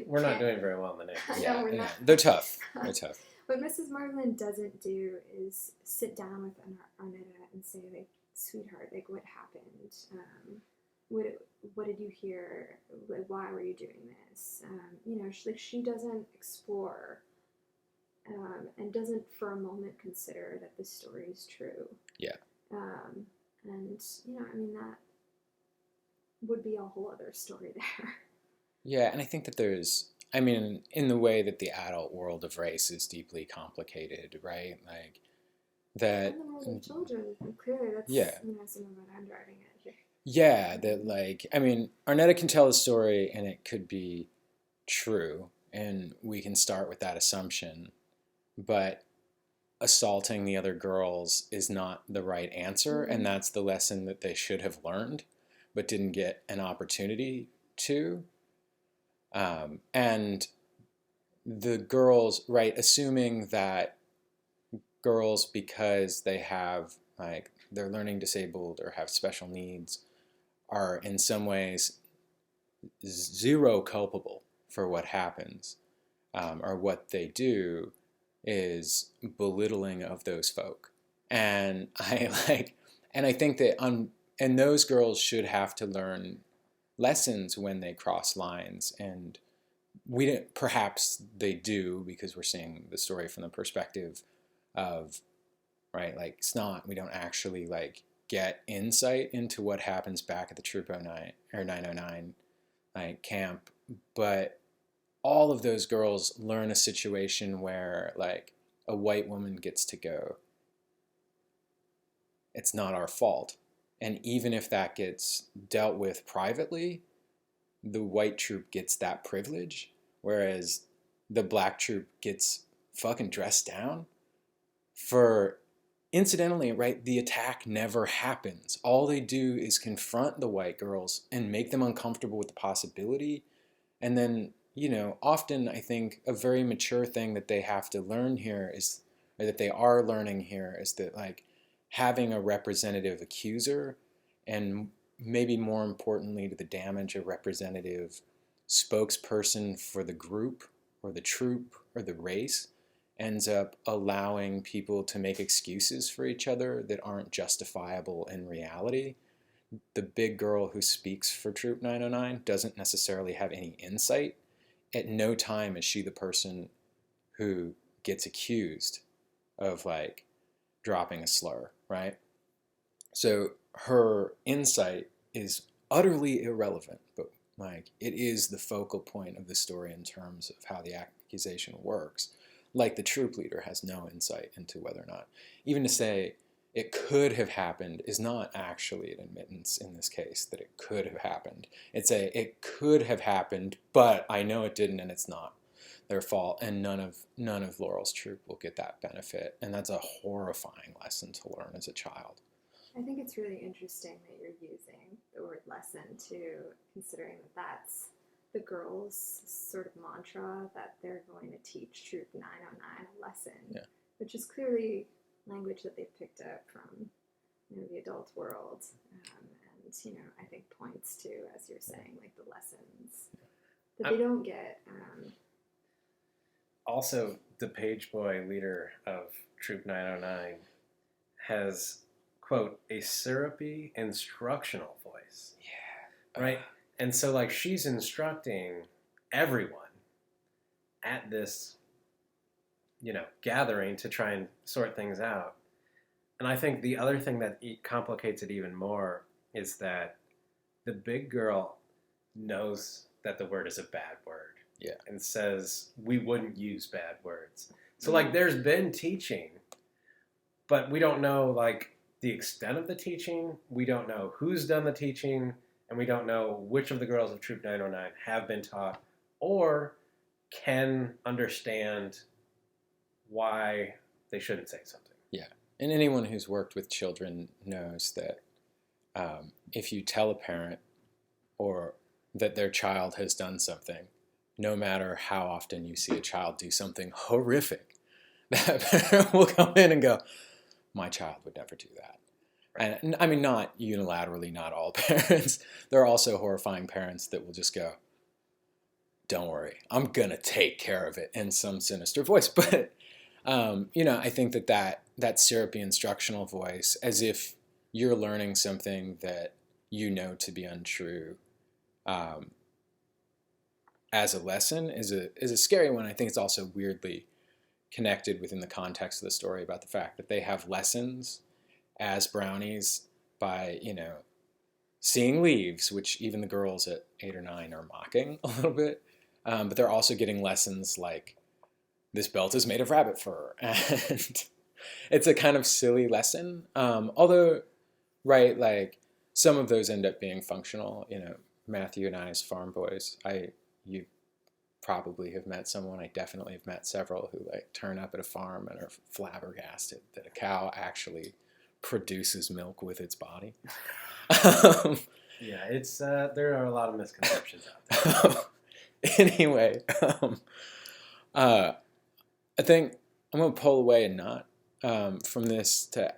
We're not doing very well in the name. No, we're not. They're tough. What Mrs. Margolin doesn't do is sit down with Arnetta and say, sweetheart, what happened? What did you hear? Why were you doing this? She doesn't explore, and doesn't for a moment consider that this story is true. Yeah. And that would be a whole other story there. Yeah, and I think that there's, in the way that the adult world of race is deeply complicated, right? That. And the world of children, clearly that's some of what I'm driving at here. Yeah, that Arnetta can tell a story and it could be true, and we can start with that assumption, but assaulting the other girls is not the right answer, and that's the lesson that they should have learned, but didn't get an opportunity to. And the girls, right, assuming that girls, because they have, like, they're learning disabled or have special needs, are in some ways zero culpable for what happens, or what they do is belittling of those folk. And I think that and those girls should have to learn lessons when they cross lines, and we didn't, perhaps they do, because we're seeing the story from the perspective of, right, like Snot. We don't actually like get insight into what happens back at the Troop 09 or 909 like camp, but all of those girls learn a situation where like a white woman gets to go. It's not our fault. And even if that gets dealt with privately, the white troop gets that privilege, whereas the black troop gets fucking dressed down for, incidentally, right, the attack never happens. All they do is confront the white girls and make them uncomfortable with the possibility. And then, often I think a very mature thing that they have to learn here is, or that they are learning here, is that like having a representative accuser, and maybe more importantly to the damage, a representative spokesperson for the group or the troop or the race, ends up allowing people to make excuses for each other that aren't justifiable in reality. The big girl who speaks for Troop 909 doesn't necessarily have any insight. At no time is she the person who gets accused of like dropping a slur, right? So her insight is utterly irrelevant, but like it is the focal point of the story in terms of how the accusation works. Like the troop leader has no insight into whether or not, even to say it could have happened is not actually an admittance in this case that it could have happened. It's it could have happened, but I know it didn't, and it's not their fault, and none of Laurel's troop will get that benefit, and that's a horrifying lesson to learn as a child. I think it's really interesting that you're using the word lesson too, considering that that's the girls' sort of mantra, that they're going to teach Troop 909 a lesson, which is clearly language that they've picked up from the adult world, and I think points to, as you're saying, like the lessons that they don't get. Also, the page boy leader of Troop 909 has, quote, a syrupy instructional voice. Yeah. Right? And so, like, she's instructing everyone at this, gathering to try and sort things out. And I think the other thing that complicates it even more is that the big girl knows that the word is a bad word. Yeah. And says, we wouldn't use bad words. So, like, there's been teaching, but we don't know, like, the extent of the teaching. We don't know who's done the teaching. And we don't know which of the girls of Troop 909 have been taught or can understand why they shouldn't say something. Yeah. And anyone who's worked with children knows that if you tell a parent or that their child has done something, no matter how often you see a child do something horrific, that parent will come in and go, my child would never do that. And I mean, not unilaterally, not all parents. There are also horrifying parents that will just go, don't worry, I'm going to take care of it, in some sinister voice. But, I think that syrupy instructional voice, as if you're learning something that you know to be untrue, as a lesson is a scary one. I think it's also weirdly connected within the context of the story about the fact that they have lessons as brownies by, seeing leaves, which even the girls at 8 or 9 are mocking a little bit. But they're also getting lessons like, this belt is made of rabbit fur. And it's a kind of silly lesson. Although, right, like, some of those end up being functional. Matthew and I as farm boys, you probably have met someone, I definitely have met several who, like, turn up at a farm and are flabbergasted that a cow actually produces milk with its body. Yeah, it's there are a lot of misconceptions out there. Anyway, I think I'm going to pull away and not from this to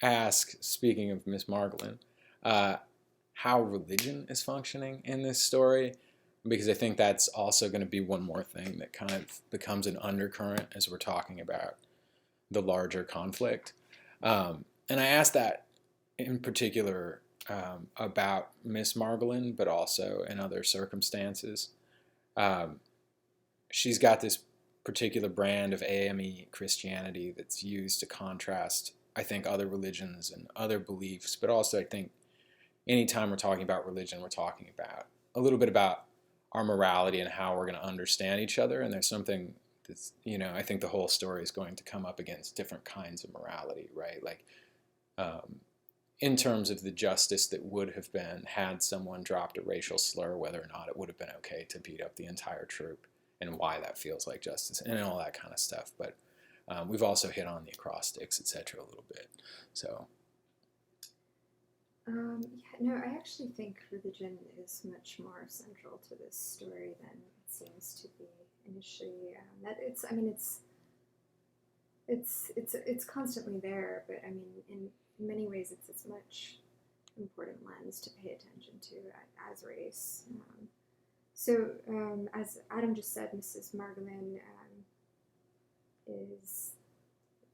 ask, speaking of Miss Margolin, how religion is functioning in this story, because I think that's also going to be one more thing that kind of becomes an undercurrent as we're talking about the larger conflict. And I asked that in particular about Miss Margolin, but also in other circumstances. She's got this particular brand of AME Christianity that's used to contrast, I think, other religions and other beliefs, but also I think anytime we're talking about religion, we're talking about a little bit about our morality and how we're going to understand each other. And there's something that's, I think the whole story is going to come up against different kinds of morality, right? Like, in terms of the justice that would have been had someone dropped a racial slur, whether or not it would have been okay to beat up the entire troop, and why that feels like justice, and all that kind of stuff. But we've also hit on the acrostics, etc., a little bit. So. I actually think religion is much more central to this story than it seems to be initially. It's constantly there, but I mean, in many ways, it's as much important lens to pay attention to as race. As Adam just said, Mrs. Margolin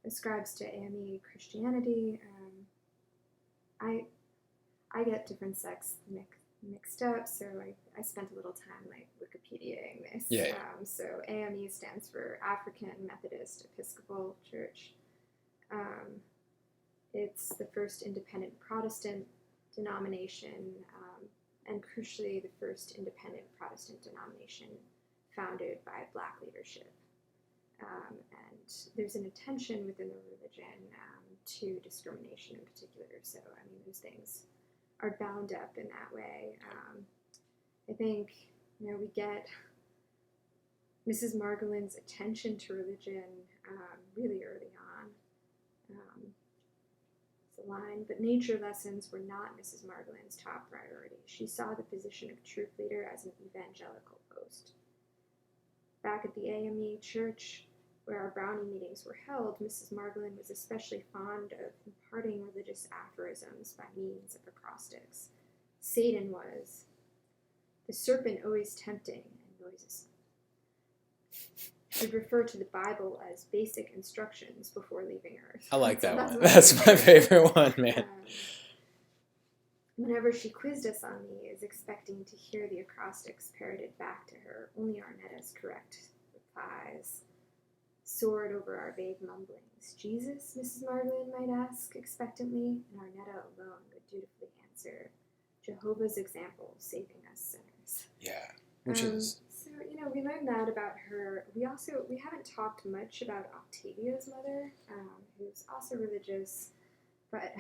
ascribes to AME Christianity. I get different sects mixed up, so I spent a little time Wikipediaing this. Yeah. So AME stands for African Methodist Episcopal Church. It's the first independent Protestant denomination, and crucially the first independent Protestant denomination founded by Black leadership. And there's an attention within the religion to discrimination in particular. So, those things are bound up in that way. I think, we get Mrs. Margolin's attention to religion really early on. It's a line, but nature lessons were not Mrs. Margolin's top priority. She saw the position of troop leader as an evangelical post. Back at the AME church, where our Brownie meetings were held, Mrs. Margolin was especially fond of imparting religious aphorisms by means of acrostics. Satan was the serpent always tempting and noises. She'd refer to the Bible as basic instructions before leaving Earth. I like that one. That's my favorite one, man. Whenever she quizzed us on these, expecting to hear the acrostics parroted back to her, only Arnetta's correct replies soared over our vague mumblings. Jesus, Mrs. Margolin might ask expectantly, and Arnetta alone would dutifully answer, Jehovah's example, saving us sinners. Yeah, which is... So, we learned that about her. We haven't talked much about Octavia's mother, who's also religious, but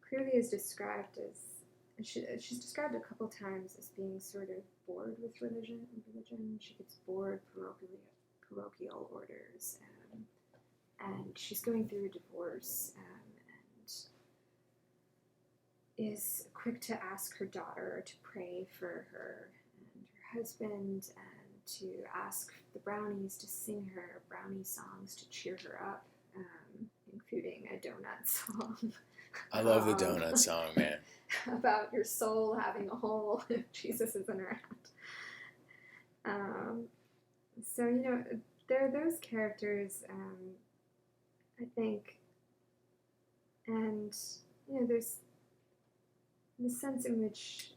clearly is described as, she's described a couple times as being sort of bored with religion. She gets bored parochial orders, and she's going through a divorce, and is quick to ask her daughter to pray for her and her husband, and to ask the Brownies to sing her brownie songs to cheer her up, including a donut song. I love the donut song, man. About your soul having a hole if Jesus isn't around. So, there are those characters, I think, and, there's the sense in which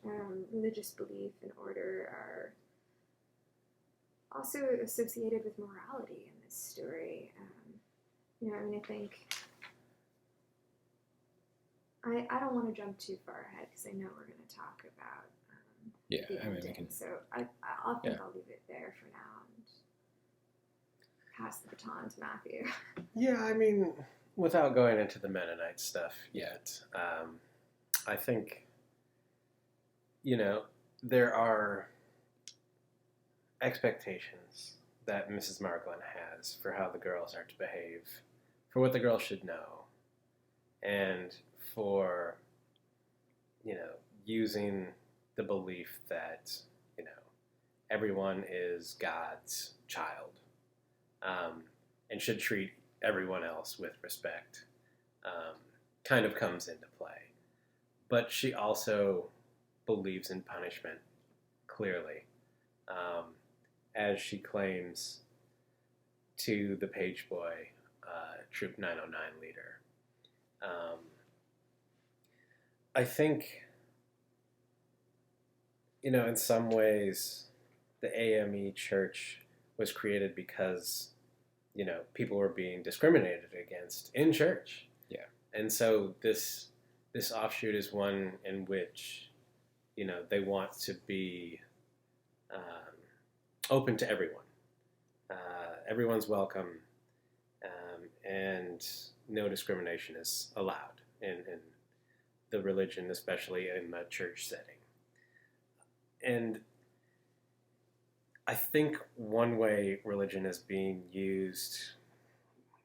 religious belief and order are also associated with morality in this story. I think, I don't want to jump too far ahead because I know we're going to talk about the ending. We can... So I'll leave it there for now and pass the baton to Matthew. Yeah, without going into the Mennonite stuff yet, I think, there are expectations that Mrs. Margolin has for how the girls are to behave, for what the girls should know, and for, using the belief that, everyone is God's child, and should treat everyone else with respect, kind of comes into play. But she also believes in punishment, clearly, as she claims to the page boy, Troop 909 leader. I think, in some ways, the AME church was created because, people were being discriminated against in church. Yeah. And so this offshoot is one in which, they want to be open to everyone. Everyone's welcome, and no discrimination is allowed in the religion, especially in the church setting. And I think one way religion is being used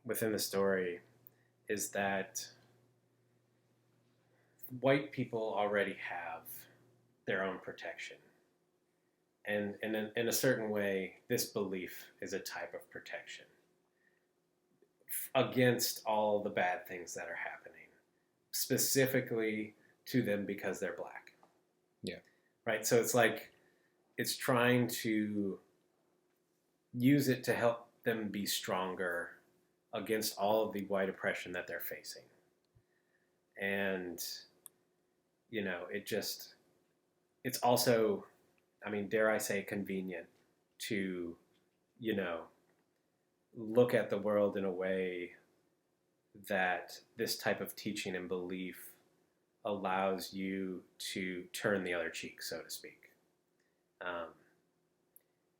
within the story is that white people already have their own protection. And in a certain way, this belief is a type of protection against all the bad things that are happening, specifically to them because they're black. Yeah. Right? So it's like, it's trying to use it to help them be stronger against all of the white oppression that they're facing. And, it's also, dare I say, convenient to, look at the world in a way that this type of teaching and belief allows you to turn the other cheek, so to speak.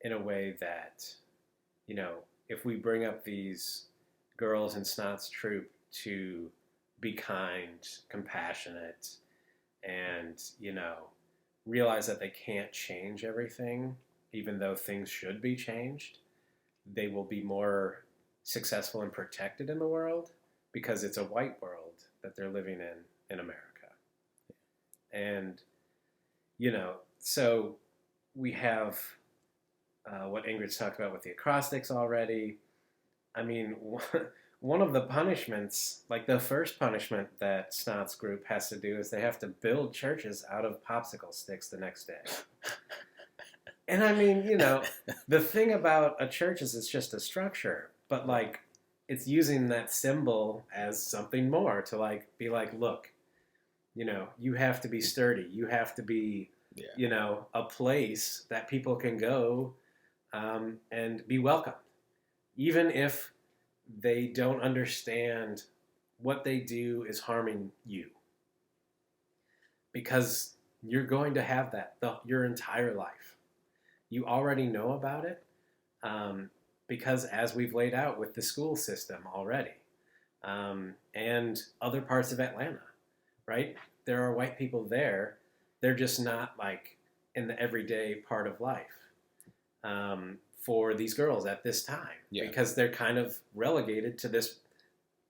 In a way that, if we bring up these girls in Snot's troop to be kind, compassionate, and, realize that they can't change everything, even though things should be changed, they will be more successful and protected in the world because it's a white world that they're living in America. And, so we have what Ingrid's talked about with the acrostics already. One of the punishments, like the first punishment that Snot's group has to do is they have to build churches out of popsicle sticks the next day. And the thing about a church is it's just a structure, but it's using that symbol as something more to be like, look, you have to be sturdy. You have to be, a place that people can go and be welcomed, even if they don't understand what they do is harming you. Because you're going to have that your entire life. You already know about it because as we've laid out with the school system already and other parts of Atlanta, right? There are white people there. They're just not in the everyday part of life for these girls at this time because they're kind of relegated to this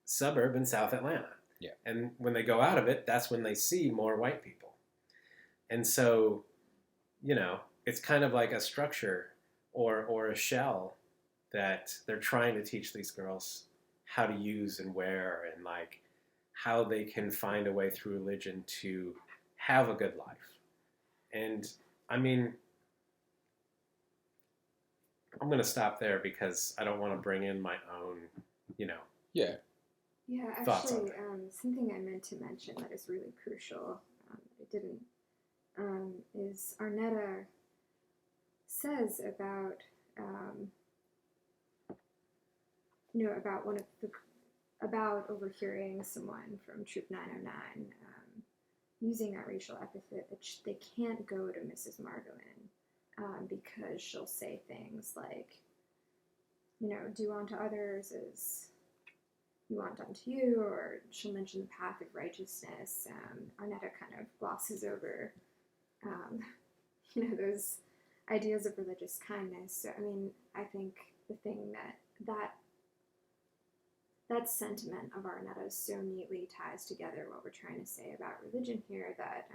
suburb in South Atlanta. Yeah. And when they go out of it, that's when they see more white people. And so, it's kind of like a structure or a shell that they're trying to teach these girls how to use and wear and how they can find a way through religion to have a good life. And I'm going to stop there because I don't want to bring in my own, Yeah, thoughts on actually, it. something I meant to mention that is really crucial, I didn't, is Arnetta says about, about one of the, about overhearing someone from Troop 909 using that racial epithet that they can't go to Mrs. Margolin because she'll say things like, do unto others as you want unto you, or she'll mention the path of righteousness. Arnetta kind of glosses over, those ideas of religious kindness. So, I think the thing that sentiment of Arnetta's so neatly ties together what we're trying to say about religion here, that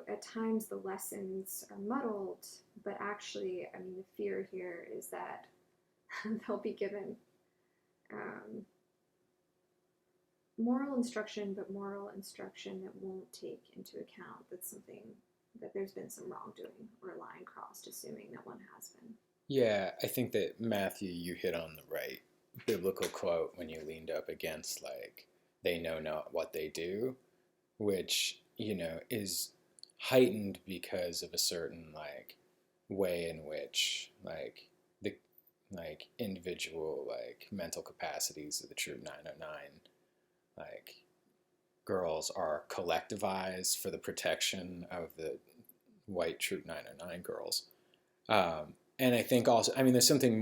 at times the lessons are muddled, but actually, I mean, the fear here is that they'll be given moral instruction, but moral instruction that won't take into account that there's been some wrongdoing or a line crossed, assuming that one has been. Yeah, I think that Matthew, you hit on the right biblical quote when you leaned up against like they know not what they do, which is heightened because of a certain like way in which like the like individual like mental capacities of the Troop 909 like girls are collectivized for the protection of the white Troop 909 girls. And I think also, I mean, there's something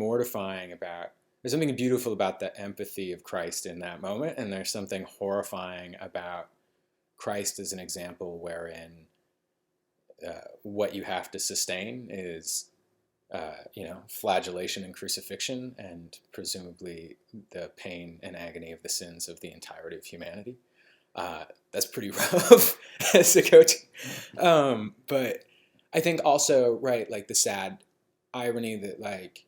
beautiful about the empathy of Christ in that moment, and there's something horrifying about Christ as an example wherein what you have to sustain is, flagellation and crucifixion, and presumably the pain and agony of the sins of the entirety of humanity. That's pretty rough as a coach. But I think also, right, like the sad irony that, like,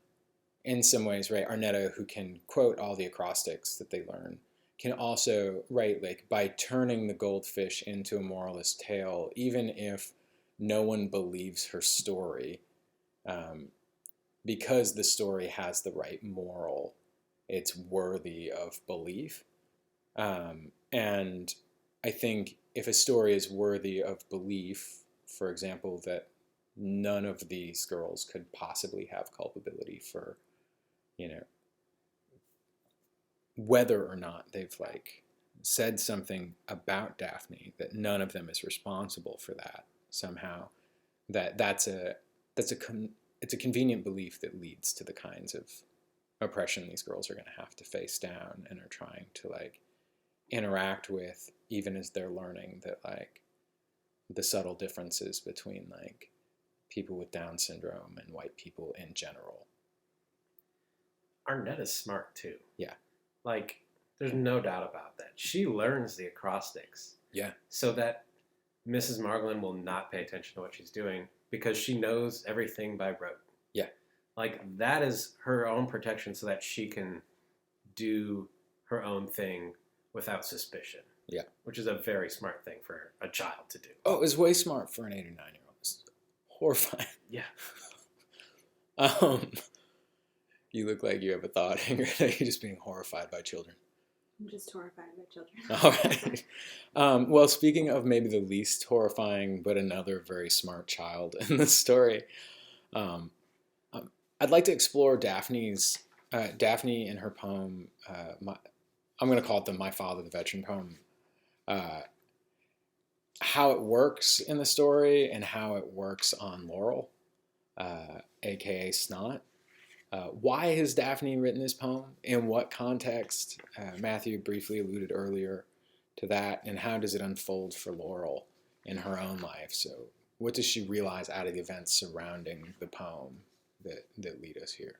in some ways, right, Arnetta, who can quote all the acrostics that they learn, can also, right, like by turning the goldfish into a moralist tale, even if no one believes her story, because the story has the right moral, it's worthy of belief. And I think if a story is worthy of belief, for example, that none of these girls could possibly have culpability for, whether or not they've like said something about Daphne, that none of them is responsible for that somehow, it's a convenient belief that leads to the kinds of oppression these girls are going to have to face down and are trying to like interact with, even as they're learning that like the subtle differences between like people with Down syndrome and white people in general. Arnetta's smart too. Yeah. Like, there's no doubt about that. She learns the acrostics. Yeah. So that Mrs. Margolin will not pay attention to what she's doing because she knows everything by rote. Yeah. Like, that is her own protection so that she can do her own thing without suspicion. Yeah. Which is a very smart thing for a child to do. Oh, it was way smart for an 8 or 9-year-old. It's horrifying. Yeah. You look like you have a thought, Ingrid. You're just being horrified by children. I'm just horrified by children. All right. Well, speaking of maybe the least horrifying, but another very smart child in the story, I'd like to explore Daphne in her poem. I'm going to call it My Father the Veteran poem. How it works in the story and how it works on Laurel, aka Snot. Why has Daphne written this poem? In what context? Matthew briefly alluded earlier to that. And how does it unfold for Laurel in her own life? So what does she realize out of the events surrounding the poem that lead us here?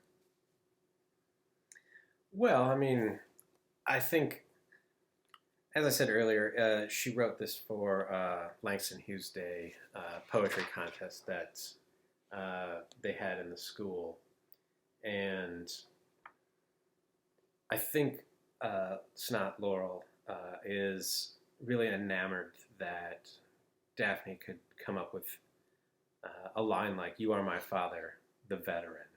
Well, I mean, I think, as I said earlier, she wrote this for Langston Hughes Day poetry contest that they had in the school. And I think Snot Laurel is really enamored that Daphne could come up with a line like, "You are my father, the veteran."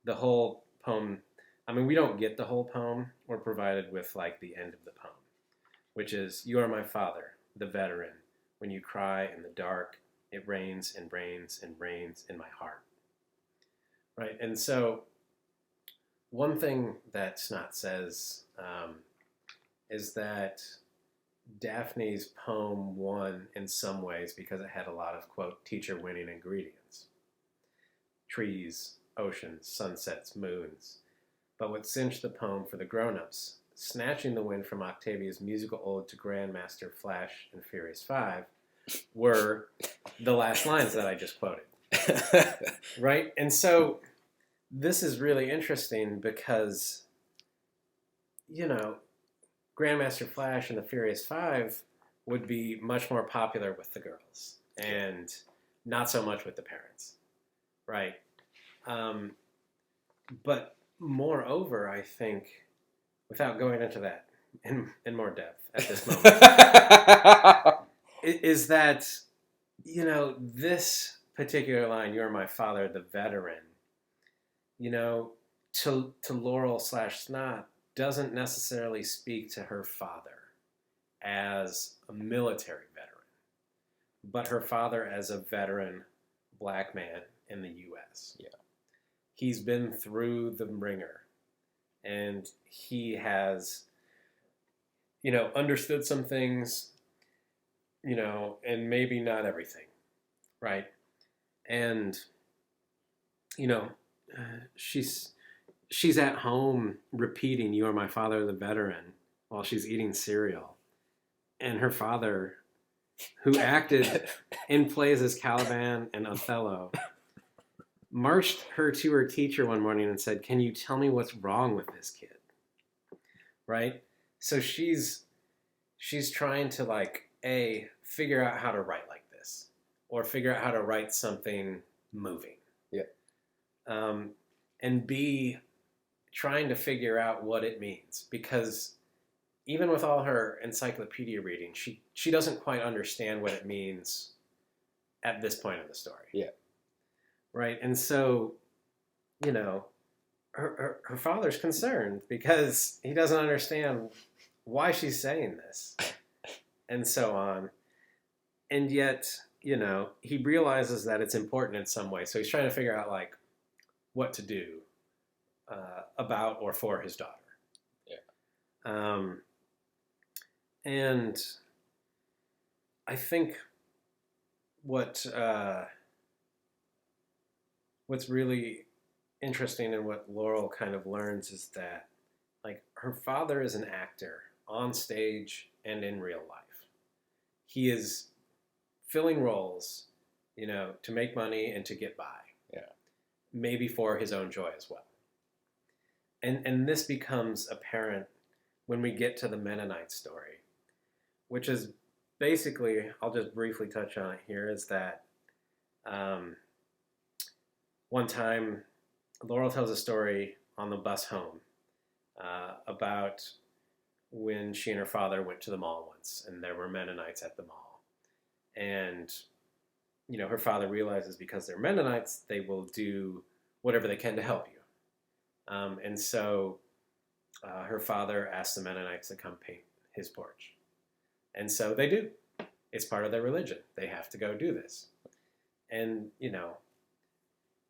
The whole poem, I mean, we don't get the whole poem. We're provided with like the end of the poem, which is, "You are my father, the veteran. When you cry in the dark, it rains and rains and rains in my heart." Right, and so one thing that Snot says is that Daphne's poem won in some ways because it had a lot of, quote, teacher-winning ingredients. Trees, oceans, sunsets, moons. But what cinched the poem for the grown-ups, snatching the wind from Octavia's musical ode to Grandmaster Flash and Furious 5, were the last lines that I just quoted. Right? And so this is really interesting because, Grandmaster Flash and the Furious 5 would be much more popular with the girls. and not so much with the parents, right? But moreover, I think, without going into that in more depth at this moment, is that, this particular line, "You're my father, the veteran," to Laurel/Snot doesn't necessarily speak to her father as a military veteran, but her father as a veteran black man in the U.S. Yeah. He's been through the ringer, and he has, understood some things, and maybe not everything, right? And, she's at home repeating, "You are my father, the veteran," while she's eating cereal. And her father, who acted in plays as Caliban and Othello, marched her to her teacher one morning and said, "Can you tell me what's wrong with this kid?" Right? So she's trying to figure out how to write like this, or figure out how to write something moving. Yeah. And B, trying to figure out what it means, because even with all her encyclopedia reading, she doesn't quite understand what it means at this point in the story. Yeah. Right? And so, her father's concerned because he doesn't understand why she's saying this and so on. And yet, he realizes that it's important in some way. So he's trying to figure out what to do about or for his daughter. Yeah. And I think what's really interesting and what Laurel kind of learns is that her father is an actor on stage and in real life. He is filling roles, to make money and to get by. Yeah. Maybe for his own joy as well. And this becomes apparent when we get to the Mennonite story, which is basically, I'll just briefly touch on it here, is that one time Laurel tells a story on the bus home about when she and her father went to the mall once, and there were Mennonites at the mall. And, her father realizes because they're Mennonites, they will do whatever they can to help you. And so her father asks the Mennonites to come paint his porch. And so they do. It's part of their religion. They have to go do this. And,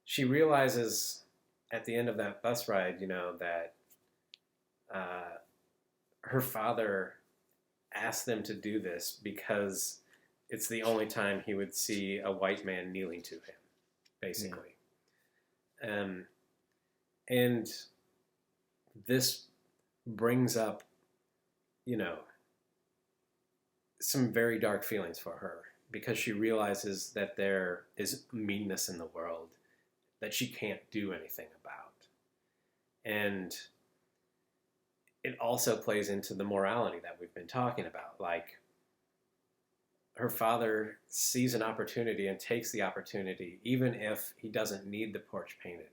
she realizes at the end of that bus ride, that her father asked them to do this because it's the only time he would see a white man kneeling to him, basically. Yeah. And this brings up, some very dark feelings for her, because she realizes that there is meanness in the world that she can't do anything about. And it also plays into the morality that we've been talking about. Her father sees an opportunity and takes the opportunity, even if he doesn't need the porch painted,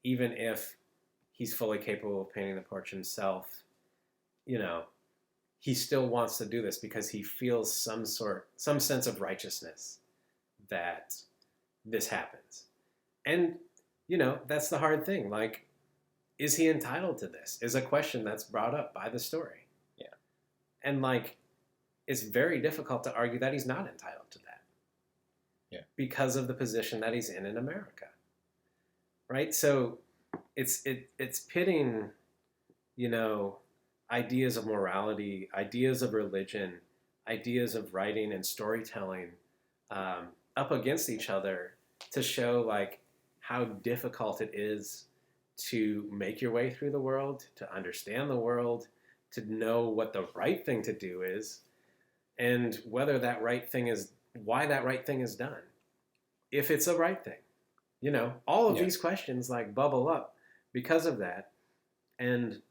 even if he's fully capable of painting the porch himself. He still wants to do this because he feels some sense of righteousness that this happens. And, that's the hard thing. Is he entitled to this? Is a question that's brought up by the story. Yeah. And it's very difficult to argue that he's not entitled to that. Yeah. Because of the position that he's in America. Right? So it's pitting, ideas of morality, ideas of religion, ideas of writing and storytelling up against each other to show how difficult it is to make your way through the world, to understand the world, to know what the right thing to do is, and whether that right thing is, why that right thing is done, if it's a right thing. All of these questions bubble up because of that. And,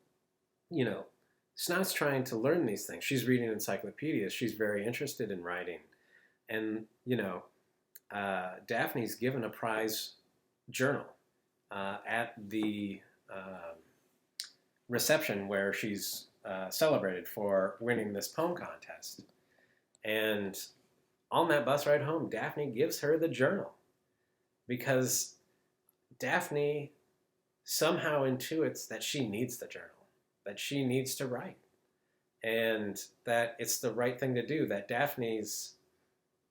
Snot's trying to learn these things. She's reading encyclopedias. She's very interested in writing. And, Daphne's given a prize journal at the reception where she's celebrated for winning this poem contest. And on that bus ride home, Daphne gives her the journal because Daphne somehow intuits that she needs the journal, that she needs to write, and that it's the right thing to do, that Daphne's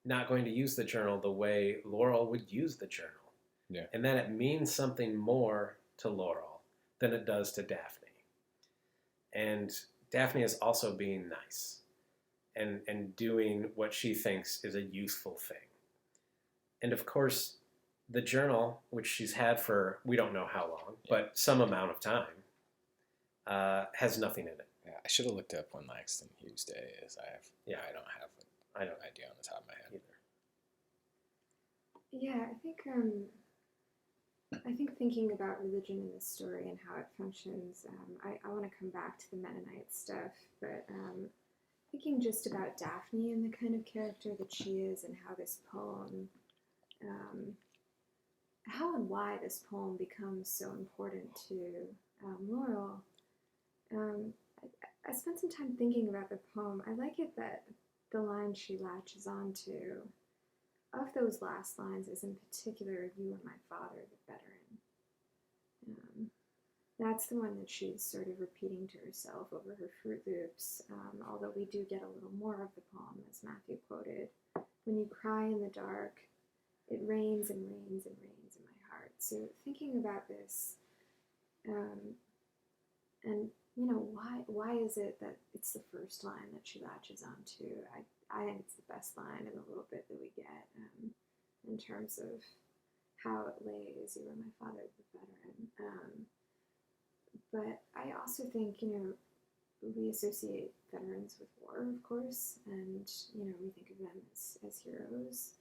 not going to use the journal the way Laurel would use the journal. Yeah. And that it means something more to Laurel than it does to Daphne. And Daphne is also being nice and doing what she thinks is a useful thing. And of course, the journal, which she's had for we don't know how long, but some amount of time, has nothing in it. Yeah, I should have looked up when Langston Hughes Day is. I don't have an idea on the top of my head. Yeah, I think thinking about religion in this story and how it functions, I want to come back to the Mennonite stuff, but thinking just about Daphne and the kind of character that she is and how this poem, how and why this poem becomes so important to Laurel. I spent some time thinking about the poem. I like it that the line she latches onto, of those last lines, is in particular, "You are my father, the veteran." That's the one that she's sort of repeating to herself over her Fruit Loops, although we do get a little more of the poem, as Matthew quoted. "When you cry in the dark, it rains and rains and rains in my heart." So thinking about this, and why is it that it's the first line that she latches onto? I think it's the best line in the little bit that we get in terms of how it lays, "You are my father, the veteran." But I also think, we associate veterans with war, of course, and, we think of them as heroes.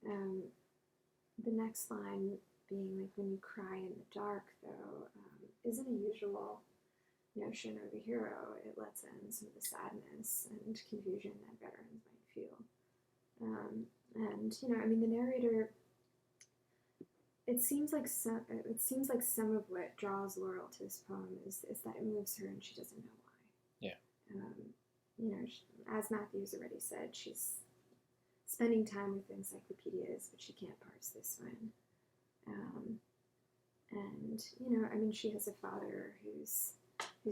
The next line being, like, "When you cry in the dark," though, isn't a usual notion of a hero. It lets in some of the sadness and confusion that veterans might feel. And the narrator, it seems like some of what draws Laurel to this poem is that it moves her and she doesn't know why. Yeah. As Matthew's already said, she's spending time with encyclopedias, but she can't parse this one. And she has a father who's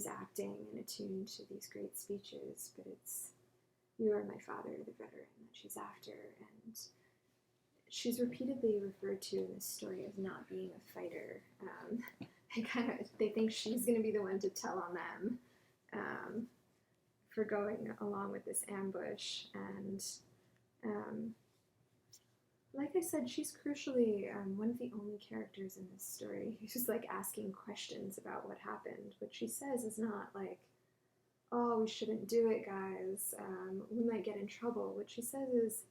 acting and attuned to these great speeches, but it's "You are my father, the veteran," that she's after, and she's repeatedly referred to in this story as not being a fighter. They think she's going to be the one to tell on them for going along with this ambush, and like I said, she's crucially one of the only characters in this story who's like asking questions about what happened. What she says is not like, "Oh, we shouldn't do it, guys. We might get in trouble." What she says is,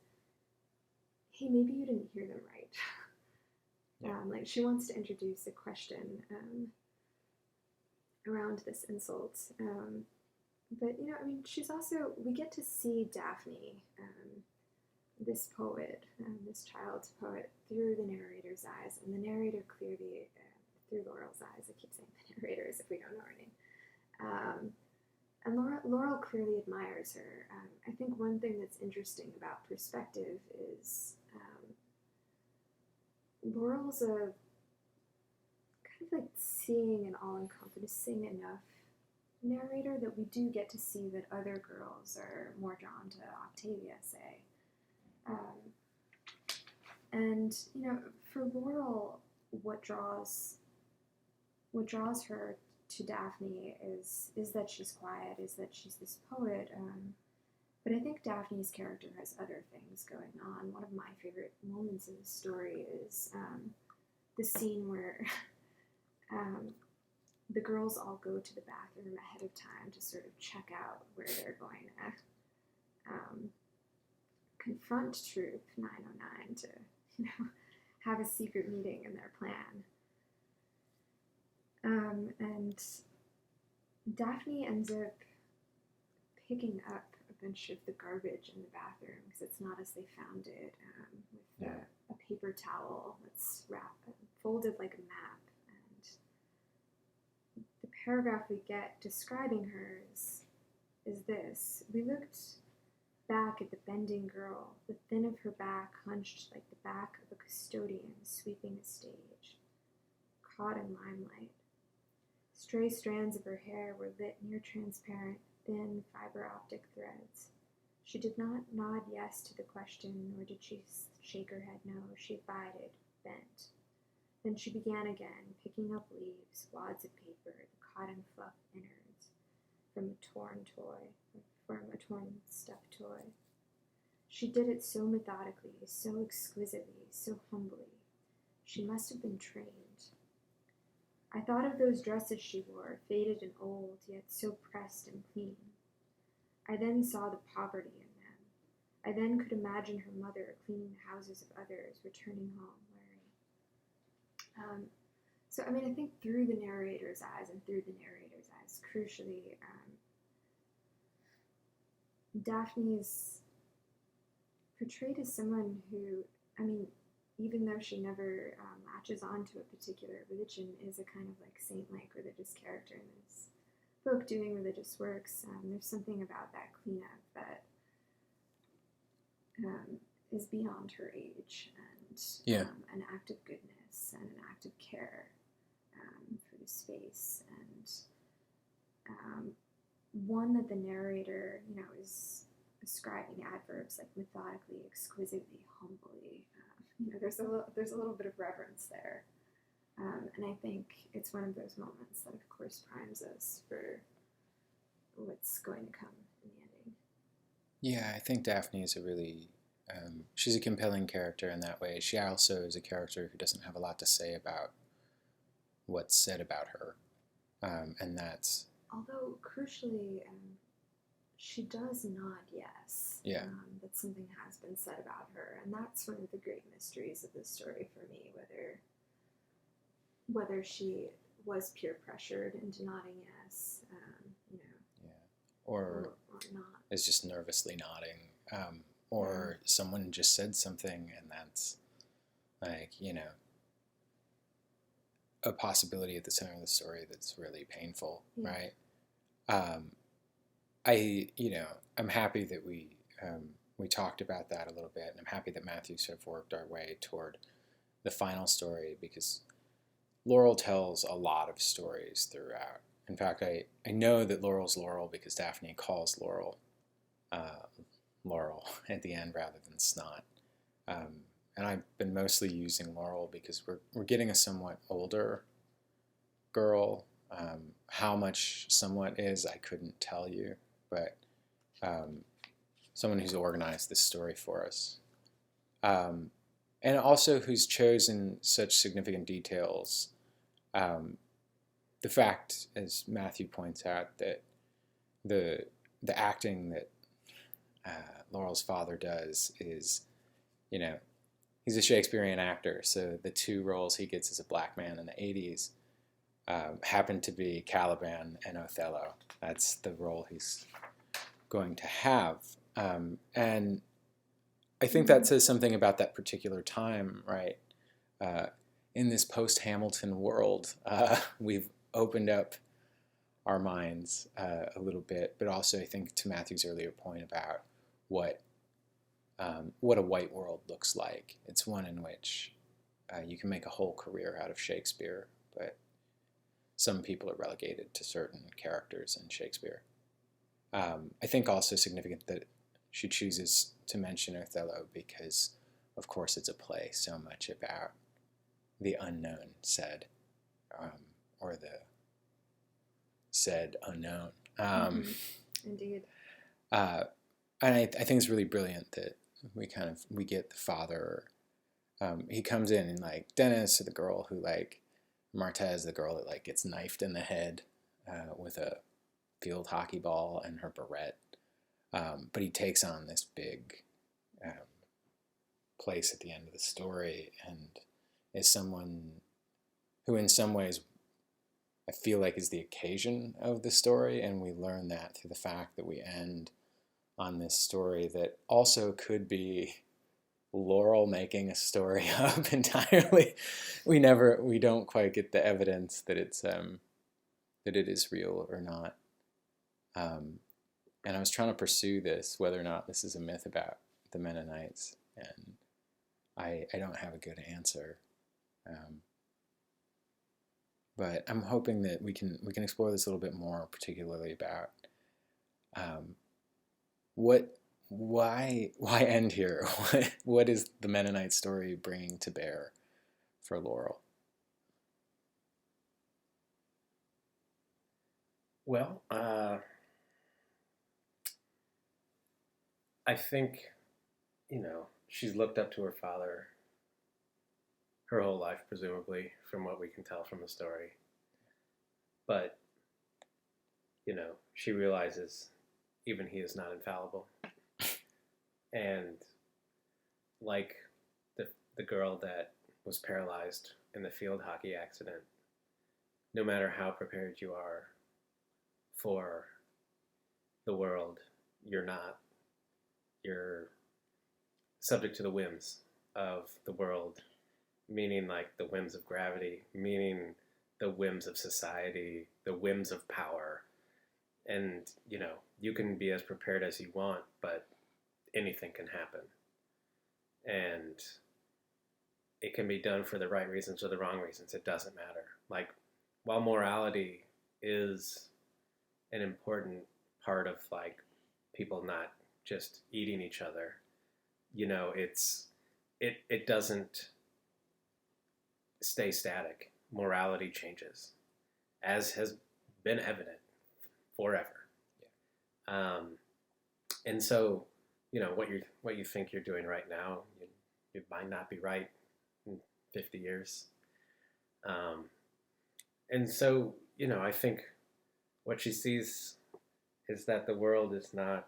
"Hey, maybe you didn't hear them right." Like she wants to introduce a question around this insult. But she's also, we get to see Daphne, this poet, this child's poet, through the narrator's eyes, and the narrator clearly, through Laurel's eyes, I keep saying the narrator as if we don't know her name. And Laurel clearly admires her. I think one thing that's interesting about perspective is Laurel's a kind of like seeing and all-encompassing enough narrator that we do get to see that other girls are more drawn to Octavia, say. And for Laurel, what draws her to Daphne is that she's quiet, is that she's this poet. But I think Daphne's character has other things going on. One of my favorite moments in the story is the scene where the girls all go to the bathroom ahead of time to sort of check out where they're going to confront Troop 909 to, have a secret meeting in their plan. And Daphne ends up picking up a bunch of the garbage in the bathroom because it's not as they found it, with a paper towel that's folded like a map. And the paragraph we get describing her is this. We looked back at the bending girl, the thin of her back hunched like the back of a custodian sweeping a stage, caught in limelight. Stray strands of her hair were lit near transparent, thin fiber optic threads. She did not nod yes to the question, nor did she shake her head no. She abided, bent. Then she began again, picking up leaves, wads of paper, the cotton fluff innards, from a torn stuffed toy. She did it so methodically, so exquisitely, so humbly. She must have been trained. I thought of those dresses she wore, faded and old, yet so pressed and clean. I then saw the poverty in them. I then could imagine her mother cleaning the houses of others, returning home weary. So, I mean, I think through the narrator's eyes, crucially, Daphne is portrayed as someone who, I mean, even though she never latches onto a particular religion, is a kind of like saint-like religious character in this book doing religious works. There's something about that cleanup that is beyond her age, and an act of goodness and an act of care for the space, and one that the narrator, is ascribing adverbs like methodically, exquisitely, humbly. There's a little bit of reverence there, and I think it's one of those moments that, of course, primes us for what's going to come in the ending. Yeah, I think Daphne is a really, she's a compelling character in that way. She also is a character who doesn't have a lot to say about what's said about her, and that's... Although, crucially, she does nod yes. Yeah. That something has been said about her, and that's one of the great mysteries of this story for me, whether she was peer pressured into nodding yes, or not. Is just nervously nodding, or someone just said something, and that's like, a possibility at the center of the story that's really painful, right? I'm happy that we talked about that a little bit, and I'm happy that Matthew sort of worked our way toward the final story, because Laurel tells a lot of stories throughout. In fact, I know that Laurel's Laurel because Daphne calls Laurel Laurel at the end rather than Snot. And I've been mostly using Laurel because we're getting a somewhat older girl. How much somewhat is, I couldn't tell you, but someone who's organized this story for us. And also who's chosen such significant details. The fact, as Matthew points out, that the acting that Laurel's father does is, he's a Shakespearean actor, so the two roles he gets as a black man in the 80s happen to be Caliban and Othello. That's the role he's going to have. And I think that says something about that particular time, right? In this post-Hamilton world, we've opened up our minds a little bit, but also I think to Matthew's earlier point about what a white world looks like. It's one in which you can make a whole career out of Shakespeare, but some people are relegated to certain characters in Shakespeare. I think also significant that she chooses to mention Othello because, of course, it's a play so much about the unknown said, or the said unknown. Indeed. And I think it's really brilliant that we get the father. He comes in and like Dennis, the girl who Martez, the girl that gets knifed in the head with a field hockey ball and her barrette. But he takes on this big place at the end of the story and is someone who in some ways I feel like is the occasion of the story, and we learn that through the fact that we end on this story that also could be Laurel making a story up entirely. We don't quite get the evidence that that it is real or not. And I was trying to pursue this, whether or not this is a myth about the Mennonites, and I don't have a good answer. But I'm hoping that we can explore this a little bit more, particularly about why end here? What is the Mennonite story bringing to bear for Laurel? Well, I think, she's looked up to her father her whole life, presumably, from what we can tell from the story. But, she realizes even he is not infallible. And like the girl that was paralyzed in the field hockey accident, no matter how prepared you are for the world, you're not. You're subject to the whims of the world, meaning like the whims of gravity, meaning the whims of society, the whims of power. And, you can be as prepared as you want, but anything can happen. And it can be done for the right reasons or the wrong reasons. It doesn't matter. Like, while morality is an important part of like people not just eating each other, it doesn't stay static. Morality changes, as has been evident forever. Yeah. And so, what you think you're doing right now, you might not be right in 50 years. And so, I think what she sees is that the world is not,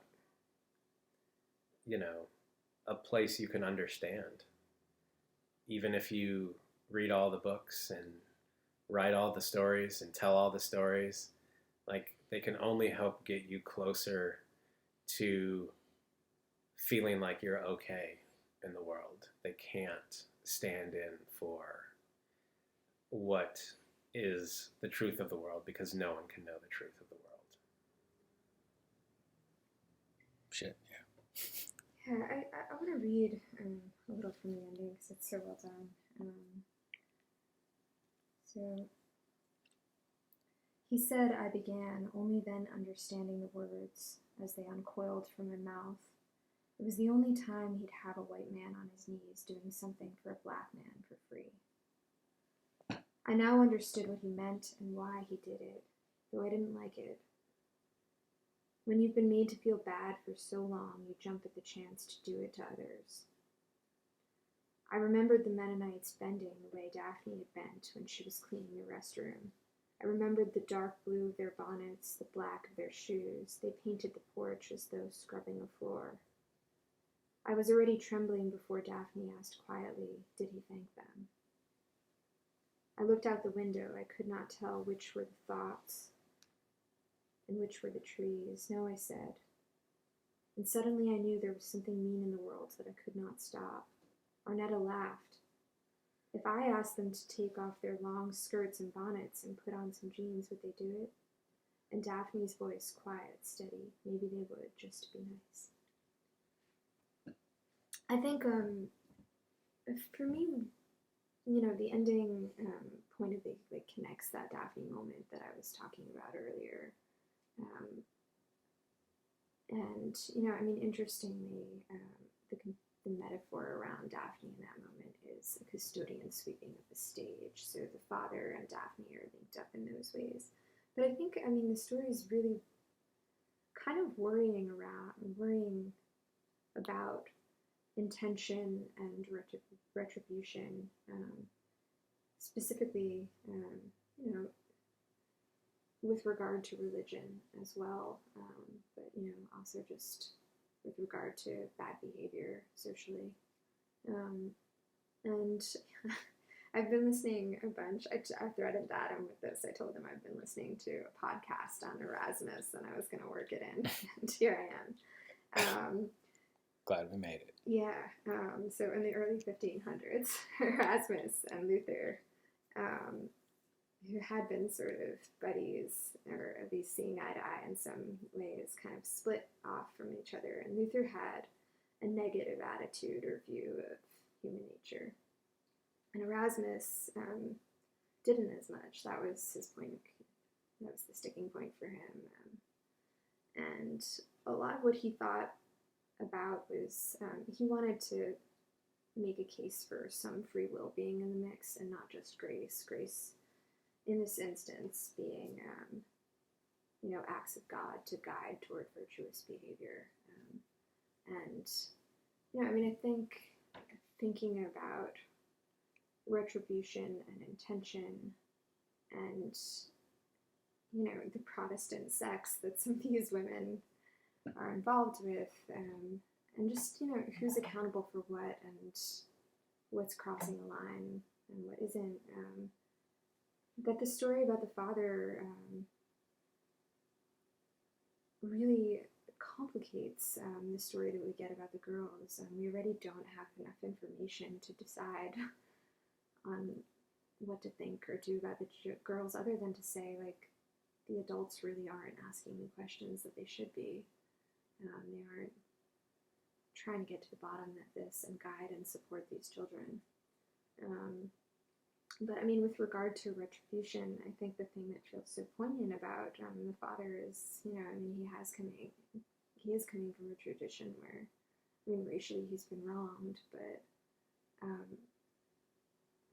a place you can understand. Even if you read all the books and write all the stories and tell all the stories, like, they can only help get you closer to feeling like you're okay in the world. They can't stand in for what is the truth of the world, because no one can know the truth of the world. Shit, yeah. Yeah, I want to read a little from the ending because it's so well done. So, he said I began, only then understanding the words as they uncoiled from my mouth. It was the only time he'd have a white man on his knees doing something for a black man for free. I now understood what he meant and why he did it, though I didn't like it. When you've been made to feel bad for so long, you jump at the chance to do it to others. I remembered the Mennonites bending the way Daphne had bent when she was cleaning the restroom. I remembered the dark blue of their bonnets, the black of their shoes. They painted the porch as though scrubbing a floor. I was already trembling before Daphne asked quietly, did he thank them? I looked out the window. I could not tell which were the thoughts and which were the trees. No, I said. And suddenly I knew there was something mean in the world that I could not stop. Arnetta laughed. If I asked them to take off their long skirts and bonnets and put on some jeans, would they do it? And Daphne's voice, quiet, steady. Maybe they would, just to be nice. I think, for me, the ending pointedly connects that Daphne moment that I was talking about earlier. And, interestingly, the metaphor around Daphne in that moment is a custodian sweeping up the stage. So the father and Daphne are linked up in those ways. But I think, the story is really kind of worrying about intention and retribution, specifically, with regard to religion as well, but, also just with regard to bad behavior socially. And I've been listening a bunch. I threaded that in with this. I told them I've been listening to a podcast on Erasmus and I was going to work it in, and here I am. Glad we made it. Yeah. So in the early 1500s, Erasmus and Luther, who had been sort of buddies, or at least seeing eye to eye in some ways, kind of split off from each other. And Luther had a negative attitude or view of human nature. And Erasmus didn't as much. That was his point. That was the sticking point for him. And a lot of what he thought about was he wanted to make a case for some free will being in the mix and not just grace. Grace, in this instance, being acts of God to guide toward virtuous behavior. And I think thinking about retribution and intention and the Protestant sects that some of these women are involved with, and just who's accountable for what and what's crossing the line and what isn't. That the story about the father really complicates the story that we get about the girls. We already don't have enough information to decide on what to think or do about the girls, other than to say, like, the adults really aren't asking the questions that they should be. They aren't trying to get to the bottom of this and guide and support these children. But with regard to retribution, I think the thing that feels so poignant about the father is, he is coming from a tradition where, racially he's been wronged, but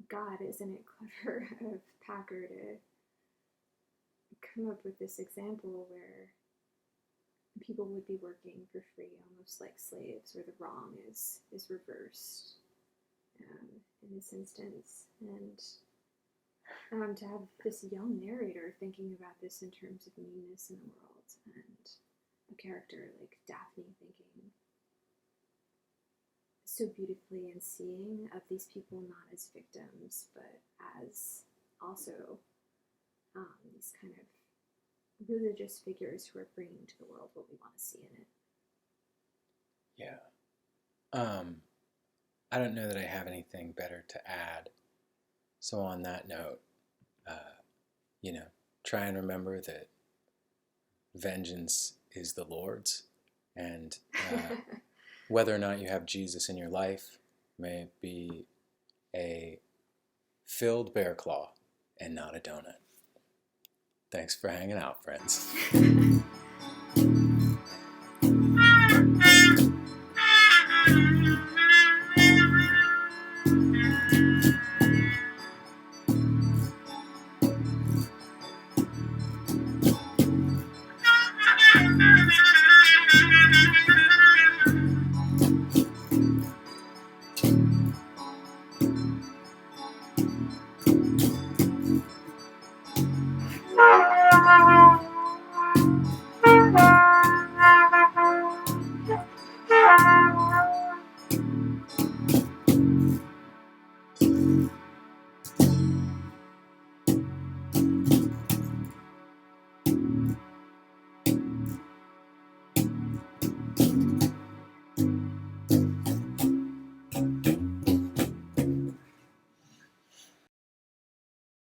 God, isn't it clever of Packer to come up with this example where people would be working for free, almost like slaves, where the wrong is reversed in this instance. And to have this young narrator thinking about this in terms of meanness in the world, and a character like Daphne thinking so beautifully and seeing of these people not as victims, but as also these kind of religious figures who are bringing to the world what we want to see in it. Yeah. I don't know that I have anything better to add. So on that note, try and remember that vengeance is the Lord's, and whether or not you have Jesus in your life, may it be a filled bear claw and not a donut. Thanks for hanging out, friends.